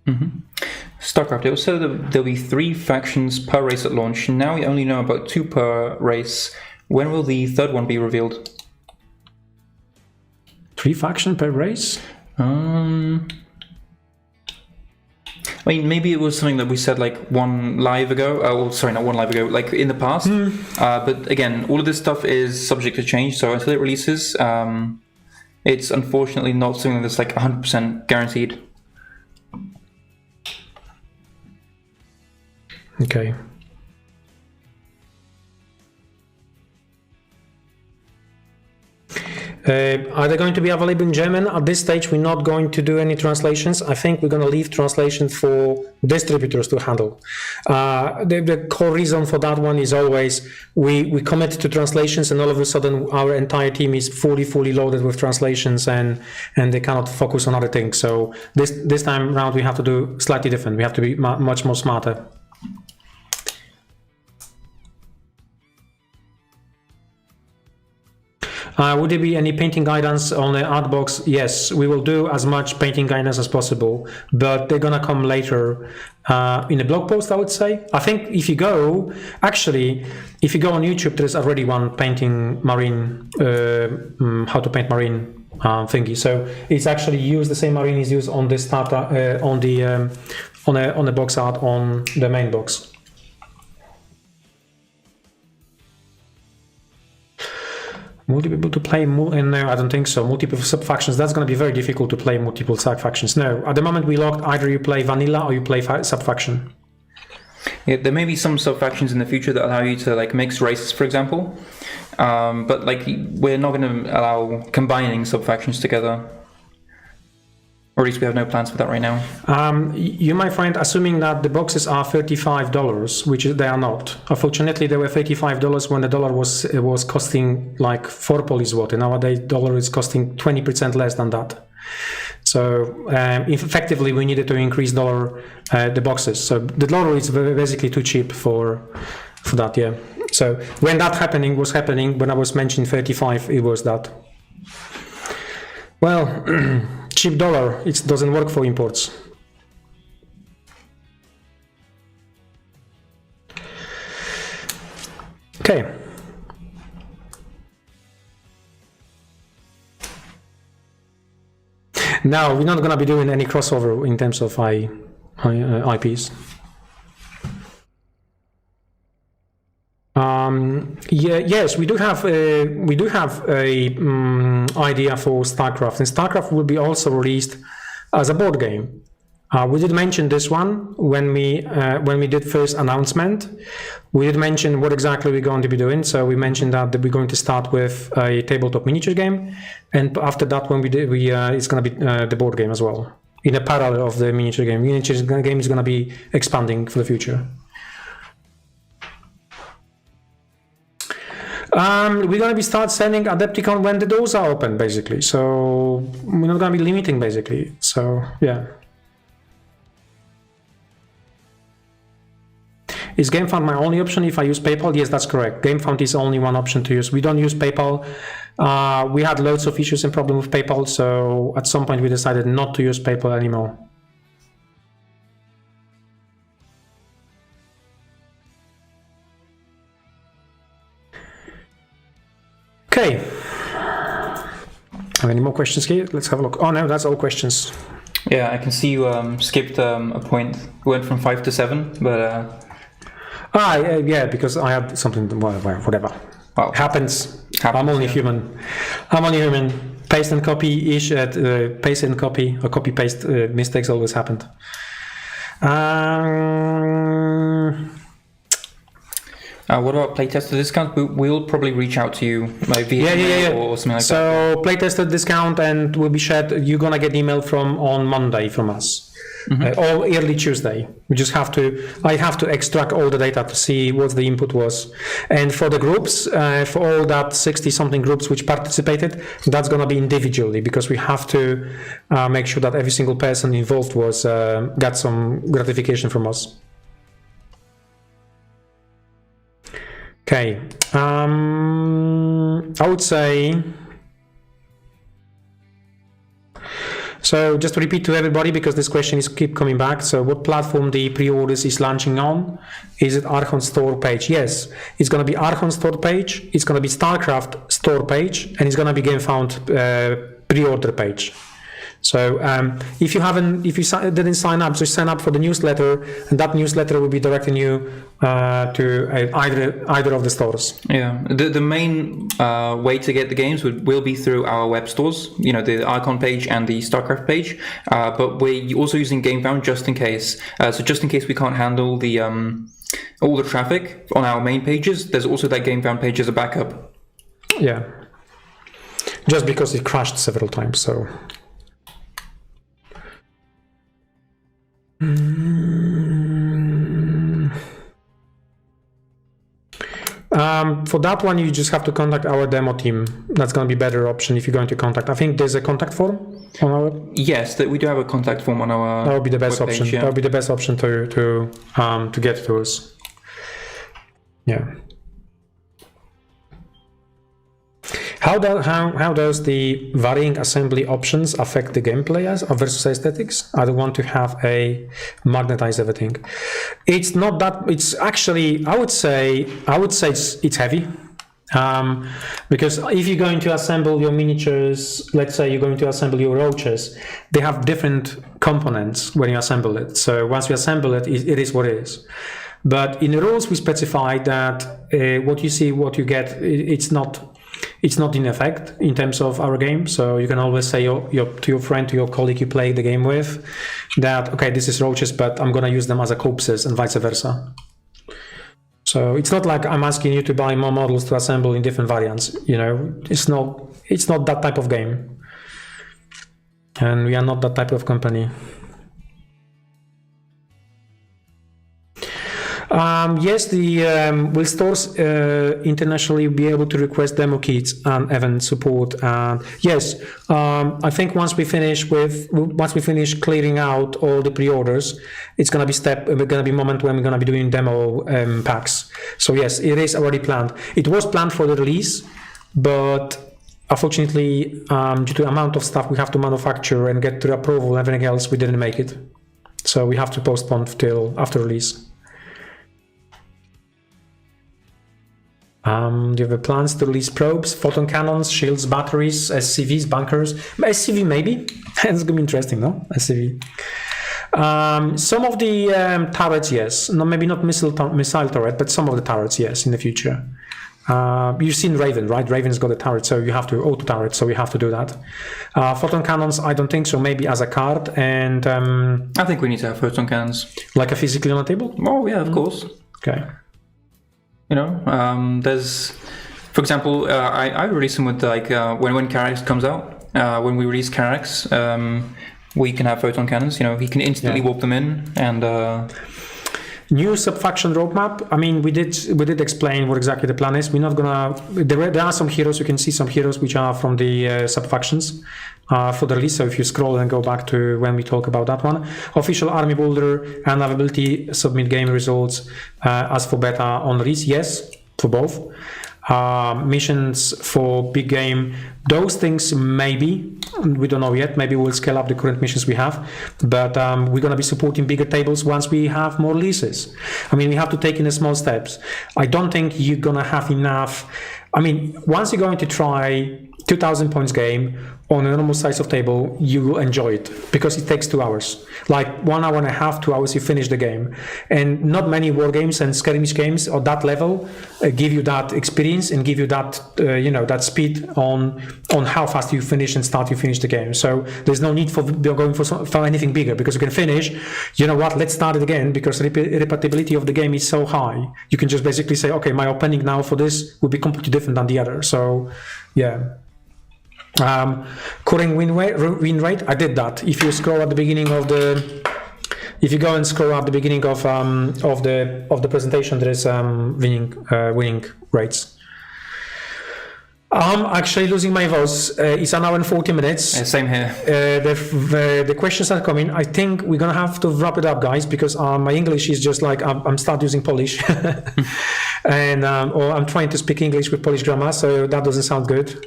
Mm-hmm. Starcraft, it was said that there'll be 3 factions per race at launch. Now we only know about 2 per race. When will the 3rd one be revealed? 3 factions per race? I mean, maybe it was something that we said like one live ago. Not one live ago, like in the past. But again, all of this stuff is subject to change. So until it releases, it's unfortunately not something that's like 100% guaranteed. Okay. Are they going to be available in German? At this stage, we're not going to do any translations. I think we're going to leave translations for distributors to handle. The core reason for that one is always we commit to translations, and all of a sudden our entire team is fully loaded with translations, and they cannot focus on other things. So this time around we have to do slightly different. We have to be much more smarter. Would there be any painting guidance on the art box? Yes, we will do as much painting guidance as possible, but they're gonna come later in a blog post, I would say. I think if you go on YouTube, there's already one painting marine, how to paint marine thingy. So it's actually used, the same marine is used on the starter, on the box art on the main box. Multiple to play, no, I don't think so. Multiple sub-factions, that's going to be very difficult to play multiple sub-factions. No, at the moment we locked either you play vanilla or you play sub-faction. Yeah, there may be some sub-factions in the future that allow you to like mix races, for example. But like we're not going to allow combining sub-factions together. Or at least we have no plans for that right now. You, my friend, assuming that the boxes are $35, which they are not. Unfortunately, they were $35 when the dollar was costing like 4 Polish zloty. Nowadays, dollar is costing 20% less than that. So effectively, we needed to increase the boxes. So the dollar is basically too cheap for that. Yeah. So when that was happening, when I was mentioning 35, it was that. Well. Cheap dollar, it doesn't work for imports. Okay. Now, we're not going to be doing any crossover in terms of IPs. Yes, we do have a idea for StarCraft, and StarCraft will be also released as a board game. We did mention this one when we did first announcement. We did mention what exactly we're going to be doing. So we mentioned that we're going to start with a tabletop miniature game, and after that, it's going to be the board game as well, in a parallel of the miniature game. Miniature game is going to be expanding for the future. We're going to start sending Adepticon when the doors are open, basically. So we're not going to be limiting, basically. So yeah. Is GameFound my only option if I use PayPal? Yes, that's correct. GameFound is only one option to use. We don't use PayPal. We had loads of issues and problems with PayPal, so at some point we decided not to use PayPal anymore. Okay. Have any more questions here? Let's have a look. Oh no, that's all questions. Yeah, I can see you skipped a point. We went from 5 to 7, but. Yeah, because I had something. Whatever. Well, happens. I'm only human. Paste and copy ish. Paste and copy or copy paste mistakes always happened. What about playtester discount? We'll probably reach out to you via email or something like that. So playtester discount and will be shared. You're gonna get email on Monday from us. Or early Tuesday. I have to extract all the data to see what the input was. And for the groups, for all that 60 something groups which participated, that's going to be individually, because we have to make sure that every single person involved got some gratification from us. Okay. I would say, so just to repeat to everybody, because this question is keep coming back. So what platform the pre-orders is launching on? Is it Archon store page? Yes, it's going to be Archon store page. It's going to be Starcraft store page, and it's going to be GameFound pre-order page. So if you didn't sign up, just sign up for the newsletter, and that newsletter will be directing you to either of the stores. Yeah, the main way to get the games will be through our web stores, the Archon page and the Starcraft page, but we're also using GameFound just in case. So just in case we can't handle the all the traffic on our main pages, there's also that GameFound page as a backup. Yeah, just because it crashed several times, so. For that one, you just have to contact our demo team. That's going to be a better option if you're going to contact. I think there's a contact form on our. Yes, we do have a contact form on our. That would be the best option. Yeah. That would be the best option to get to us. Yeah. How does the varying assembly options affect the gameplay versus aesthetics? I don't want to have a magnetize everything. It's not that. It's actually, I would say it's heavy. Because if you're going to assemble your miniatures, let's say you're going to assemble your roaches, they have different components when you assemble it. So once you assemble it, it is what it is. But in the rules, we specify that what you see, what you get, it's not in effect in terms of our game. So you can always say to your friend, to your colleague you play the game with, that, okay, this is roaches, but I'm going to use them as a corpses and vice versa. So it's not like I'm asking you to buy more models to assemble in different variants. It's not that type of game. And we are not that type of company. Yes, will stores internationally be able to request demo kits and event support? Yes, I think once we finish clearing out all the pre-orders, it's gonna be moment when we're gonna be doing demo packs. So yes, it is already planned. It was planned for the release, but unfortunately, due to the amount of stuff we have to manufacture and get to approval and everything else, we didn't make it. So we have to postpone till after release. Do you have plans to release probes, photon cannons, shields, batteries, SCVs, bunkers? SCV maybe. It's gonna be interesting, no? SCV. Some of the turrets, yes. No, maybe not missile turret, but some of the turrets, yes, in the future. You've seen Raven, right? Raven's got a turret, so you have to auto turret, so we have to do that. Photon cannons, I don't think so. Maybe as a card, and I think we need to have photon cannons, like a physically on a table. Oh yeah, of course. Okay. There's, for example, I release them with when Carax comes out. When we release Carax, we can have photon cannons. He can instantly warp them in and. New sub-faction roadmap. I mean, we did explain what exactly the plan is. We're not gonna. There are some heroes. You can see some heroes which are from the sub-factions for the release. So if you scroll and go back to when we talk about that one, official army builder and availability, submit game results as for beta on release. Yes, for both. Missions for big game, those things maybe, we don't know yet, maybe we'll scale up the current missions we have, but we're going to be supporting bigger tables once we have more releases. I mean, we have to take in the small steps. I don't think you're going to have enough. I mean, once you're going to try 2000 points game on a normal size of table, you will enjoy it because it takes 2 hours. Like 1 hour and a half, 2 hours, you finish the game. And not many war games and skirmish games at that level give you that experience and give you that, that speed on how fast you finish and start you finish the game. So there's no need for going for anything bigger because you can finish, you know what, let's start it again because repeatability of the game is so high. You can just basically say, okay, my opening now for this will be completely different than the other. So, yeah. Current win rate, I did that. If you scroll at the beginning of if you go and scroll at the beginning of the presentation, there is winning rates. I'm actually losing my voice. It's an hour and 40 minutes. Yeah, same here. The questions are coming. I think we're gonna have to wrap it up, guys, because my English is just like I'm start using Polish, and or I'm trying to speak English with Polish grammar, so that doesn't sound good.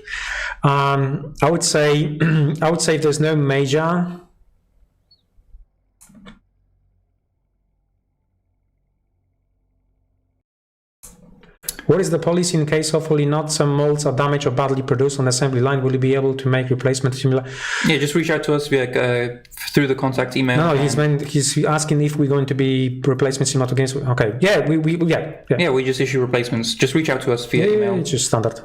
I would say if there's no major. What is the policy in case hopefully not some molds are damaged or badly produced on assembly line? Will you be able to make replacement similar? Yeah, just reach out to us via through the contact email. No, he's asking if we're going to be replacement similar to games. Okay, yeah, yeah, we just issue replacements. Just reach out to us via email. Yeah, it's just standard.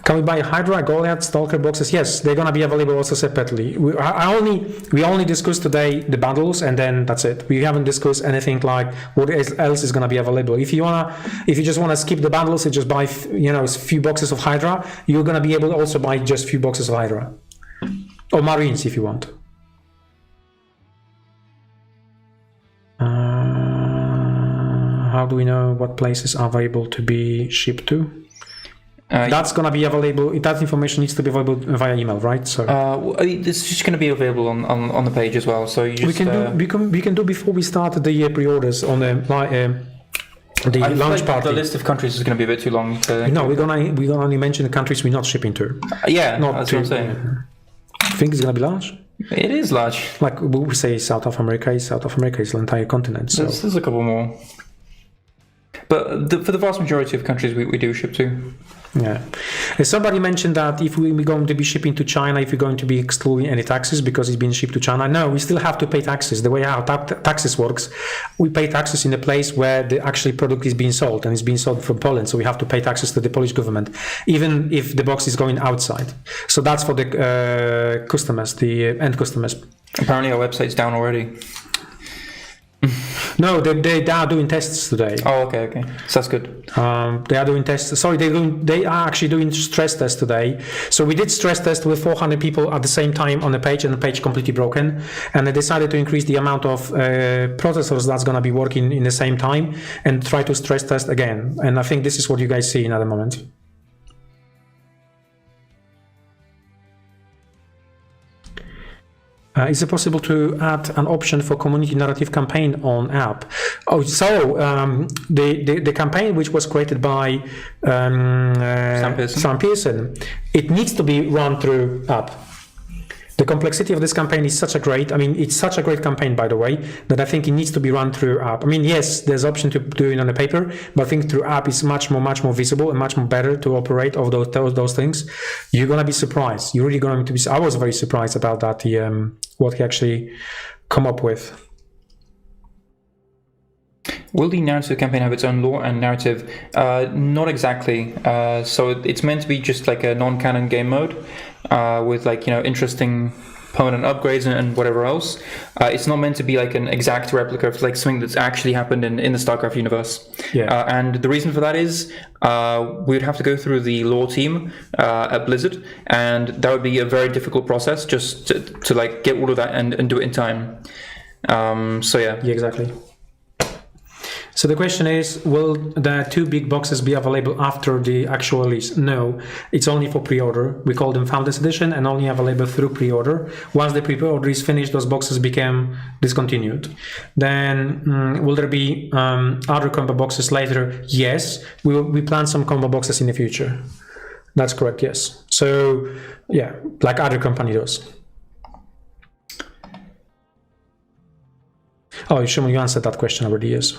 Can we buy Hydra, Goliath, Stalker boxes? Yes, they're gonna be available also separately. We only discussed today the bundles, and then that's it. We haven't discussed anything like what else is gonna be available. If you just wanna skip the bundles and just buy a few boxes of Hydra, you're gonna be able to also buy just few boxes of Hydra or Marines if you want. How do we know what places are available to be shipped to? That's going to be available. That information needs to be available via email, right? So it's just going to be available on the page as well. So you just, we can do before we start the pre-orders on the launch party. The list of countries is going to be a bit too long. No, we're gonna only mention the countries we're not shipping to. That's what I'm saying. I think it's going to be large. It is large. Like we say, South of America is the entire continent. So there's a couple more. But for the vast majority of countries we do ship to. Yeah. Somebody mentioned that if we're going to be shipping to China, if we're going to be excluding any taxes because it's been shipped to China. No, we still have to pay taxes. The way how taxes works, we pay taxes in the place where the actual product is being sold, and it's being sold from Poland. So we have to pay taxes to the Polish government, even if the box is going outside. So that's for the customers, the end customers. Apparently our website's down already. No, they are doing tests today. Oh, okay. So that's good. They are doing tests. Sorry, they are actually doing stress tests today. So we did stress test with 400 people at the same time on the page, and the page completely broken. And they decided to increase the amount of processors that's going to be working in the same time and try to stress test again. And I think this is what you guys see in at the moment. Is it possible to add an option for community narrative campaign on app? Oh, so the campaign which was created by Sam Pearson, it needs to be run through app. The complexity of this campaign is it's such a great campaign, by the way, that I think it needs to be run through app. Yes, there's option to do it on the paper, but I think through app is much more visible and much more better to operate of those things. You're gonna be surprised. You're really going to be. I was very surprised about that. What he actually come up with. Will the narrative campaign have its own lore and narrative? Not exactly. So it's meant to be just like a non-canon game mode with interesting permanent upgrades and whatever else. It's not meant to be like an exact replica of like something that's actually happened in the Starcraft universe. Yeah. And the reason for that is we would have to go through the lore team at Blizzard, and that would be a very difficult process just to like get all of that and do it in time. Yeah, exactly. So the question is, will the 2 big boxes be available after the actual release? No, it's only for pre-order. We call them Founders Edition and only available through pre-order. Once the pre-order is finished, those boxes became discontinued. Then will there be other combo boxes later? Yes, we plan some combo boxes in the future. That's correct, yes. So yeah, like other company does. Oh, Shimon, you answered that question already, yes.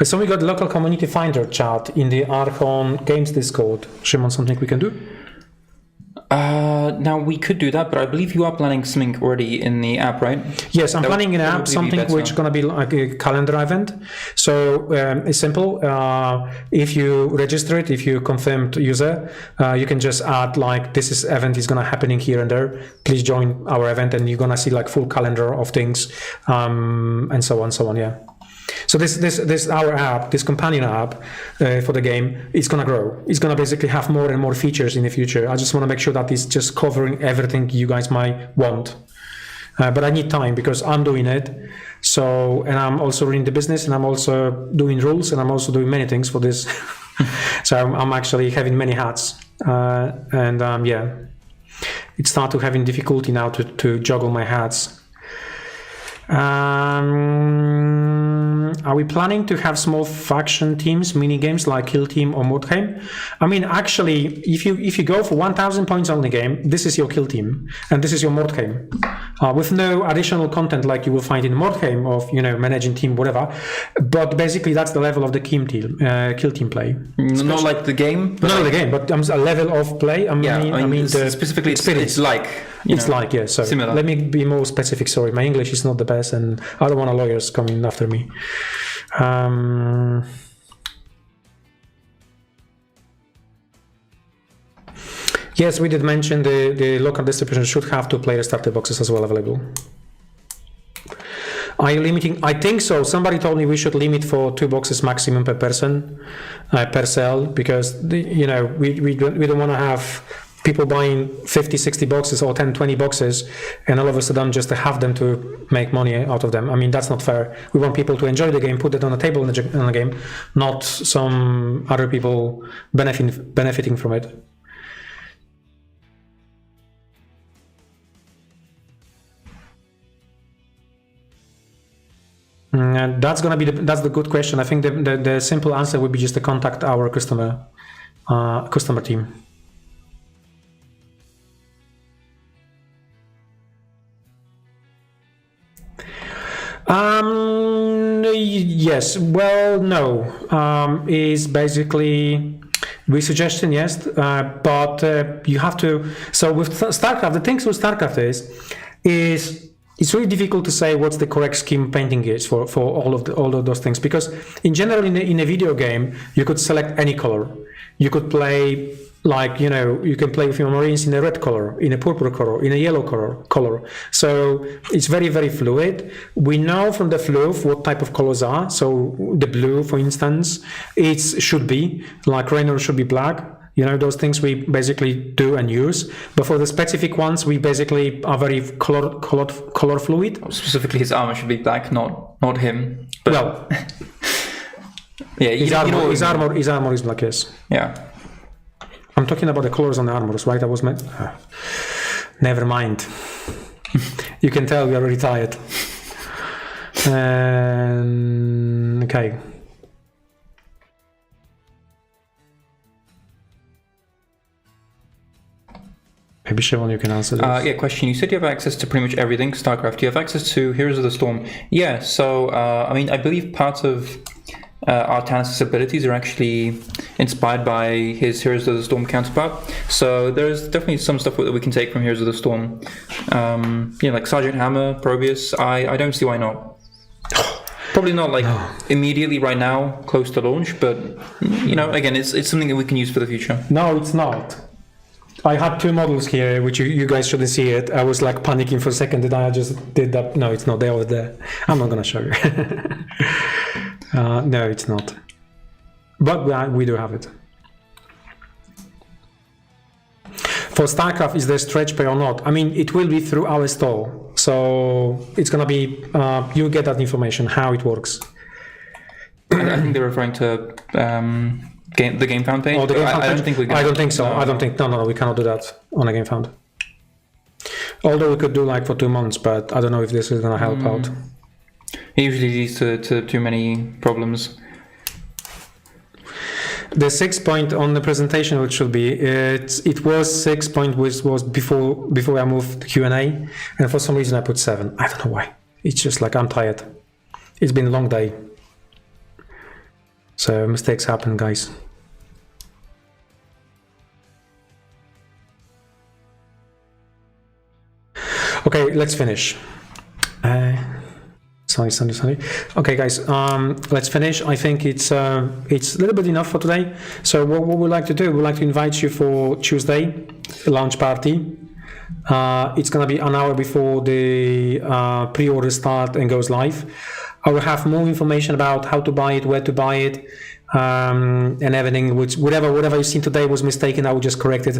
So we got local community finder chat in the Archon Games Discord. Shimon, something we can do? Now we could do that, but I believe you are planning something already in the app, right? Yes, I'm planning an app, something which is going to be like a calendar event. So it's simple. If you register it, if you confirmed user, you can just add like this event is going to happening here and there. Please join our event, and you're going to see like full calendar of things, and so on. Yeah. So this our app, this companion app for the game, is gonna grow. It's gonna basically have more and more features in the future. I just want to make sure that it's just covering everything you guys might want. But I need time because I'm doing it. So, and I'm also running the business, and I'm also doing rules, and I'm also doing many things for this. So I'm actually having many hats, yeah, it started having difficulty now to juggle my hats. Are we planning to have small faction teams, mini games like Kill Team or Mordheim? I mean, actually, if you go for 1,000 points on the game, this is your Kill Team, and this is your Mordheim, with no additional content like you will find in Mordheim of managing team, whatever. But basically, that's the level of the Kill Team play. Not like the game. Not the game, but a level of play. I mean specifically, it's like. Yeah. So similar. Let me be more specific. Sorry, my English is not the best, and I don't want lawyers coming after me. Yes, we did mention the local distribution should have 2 player starter boxes as well available. Are you limiting? I think so. Somebody told me we should limit for 2 boxes maximum per person, per cell, because we don't want to have people buying 50, 60 boxes or 10, 20 boxes, and all of a sudden just to have them to make money out of them. I mean, that's not fair. We want people to enjoy the game, put it on the table in the game, not some other people benefiting from it. And that's the good question. I think the simple answer would be just to contact our customer team. Yes. Well, no. Is basically we suggestion, yes, but you have to. So with Starcraft, the things with Starcraft is it's really difficult to say what's the correct scheme painting is for all of those things, because in general in a video game you could select any color. You could play you can play with your Marines in a red color, in a purple color, in a yellow color. So it's very, very fluid. We know from the fluff what type of colors are. So the blue, for instance, it should be like Raynor should be black. Those things we basically do and use. But for the specific ones, we basically are very color fluid. Specifically, his armor should be black, not him. But well, yeah, his armor is black, yes. Yeah. I'm talking about the colors on the armors, right? I was meant. Never mind. You can tell we are retired. Okay. Maybe Siobhan, you can answer this. Yeah, question. You said you have access to pretty much everything, StarCraft. Do you have access to Heroes of the Storm? Yeah, so, I believe part of Artanis' abilities are actually inspired by his Heroes of the Storm counterpart. So there's definitely some stuff that we can take from Heroes of the Storm. Like Sergeant Hammer, Probius, I don't see why not. Probably not immediately right now, close to launch, but again, it's something that we can use for the future. No, it's not. I had 2 models here, which you guys shouldn't see it. I was panicking for a second. Did I just did that? No, it's not. They were there. I'm not gonna show you. No, it's not. But we do have it. For StarCraft, is there stretch pay or not? I mean, it will be through our store. So it's gonna be, you get that information, how it works. I think they're referring to the GameFound page. Oh, the GameFound page? I don't think so. No. I don't think. No, we cannot do that on a GameFound. Although we could do for 2 months, but I don't know if this is going to help out. It usually leads to too many problems. The 6 point on the presentation, which should be, it was 6 point, which was before I moved to Q&A, and for some reason I put 7. I don't know why. It's just I'm tired. It's been a long day. So mistakes happen, guys. Okay, let's finish. Sorry. Okay, guys, let's finish. I think it's a little bit enough for today. So what we'd like to do, we'd like to invite you for Tuesday launch party. It's gonna be an hour before the pre-order start and goes live. I will have more information about how to buy it, where to buy it, and everything. Which whatever you've seen today was mistaken, I will just correct it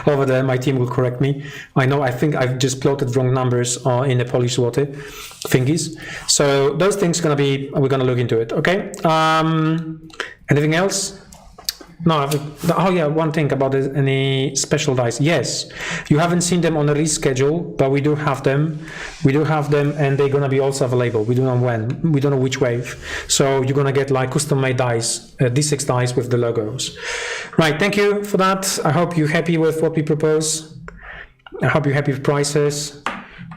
over there. My team will correct me. I think I've just plotted wrong numbers in the Polish zloty thingies. So those things we're gonna look into it. Okay. Anything else? No. Oh yeah, one thing about any special dice. Yes, you haven't seen them on the release schedule, but we do have them. And they're gonna be also available. We don't know when. We don't know which wave. So you're gonna get like custom-made dice, D6 dice with the logos. Right. Thank you for that. I hope you're happy with what we propose. I hope you're happy with prices.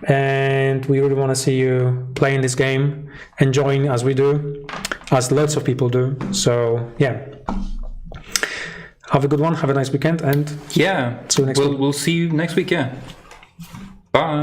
And we really want to see you playing this game, enjoying as we do, as lots of people do. So yeah. Have a good one. Have a nice weekend, and yeah, see you next week. We'll see you next week. Yeah. Bye.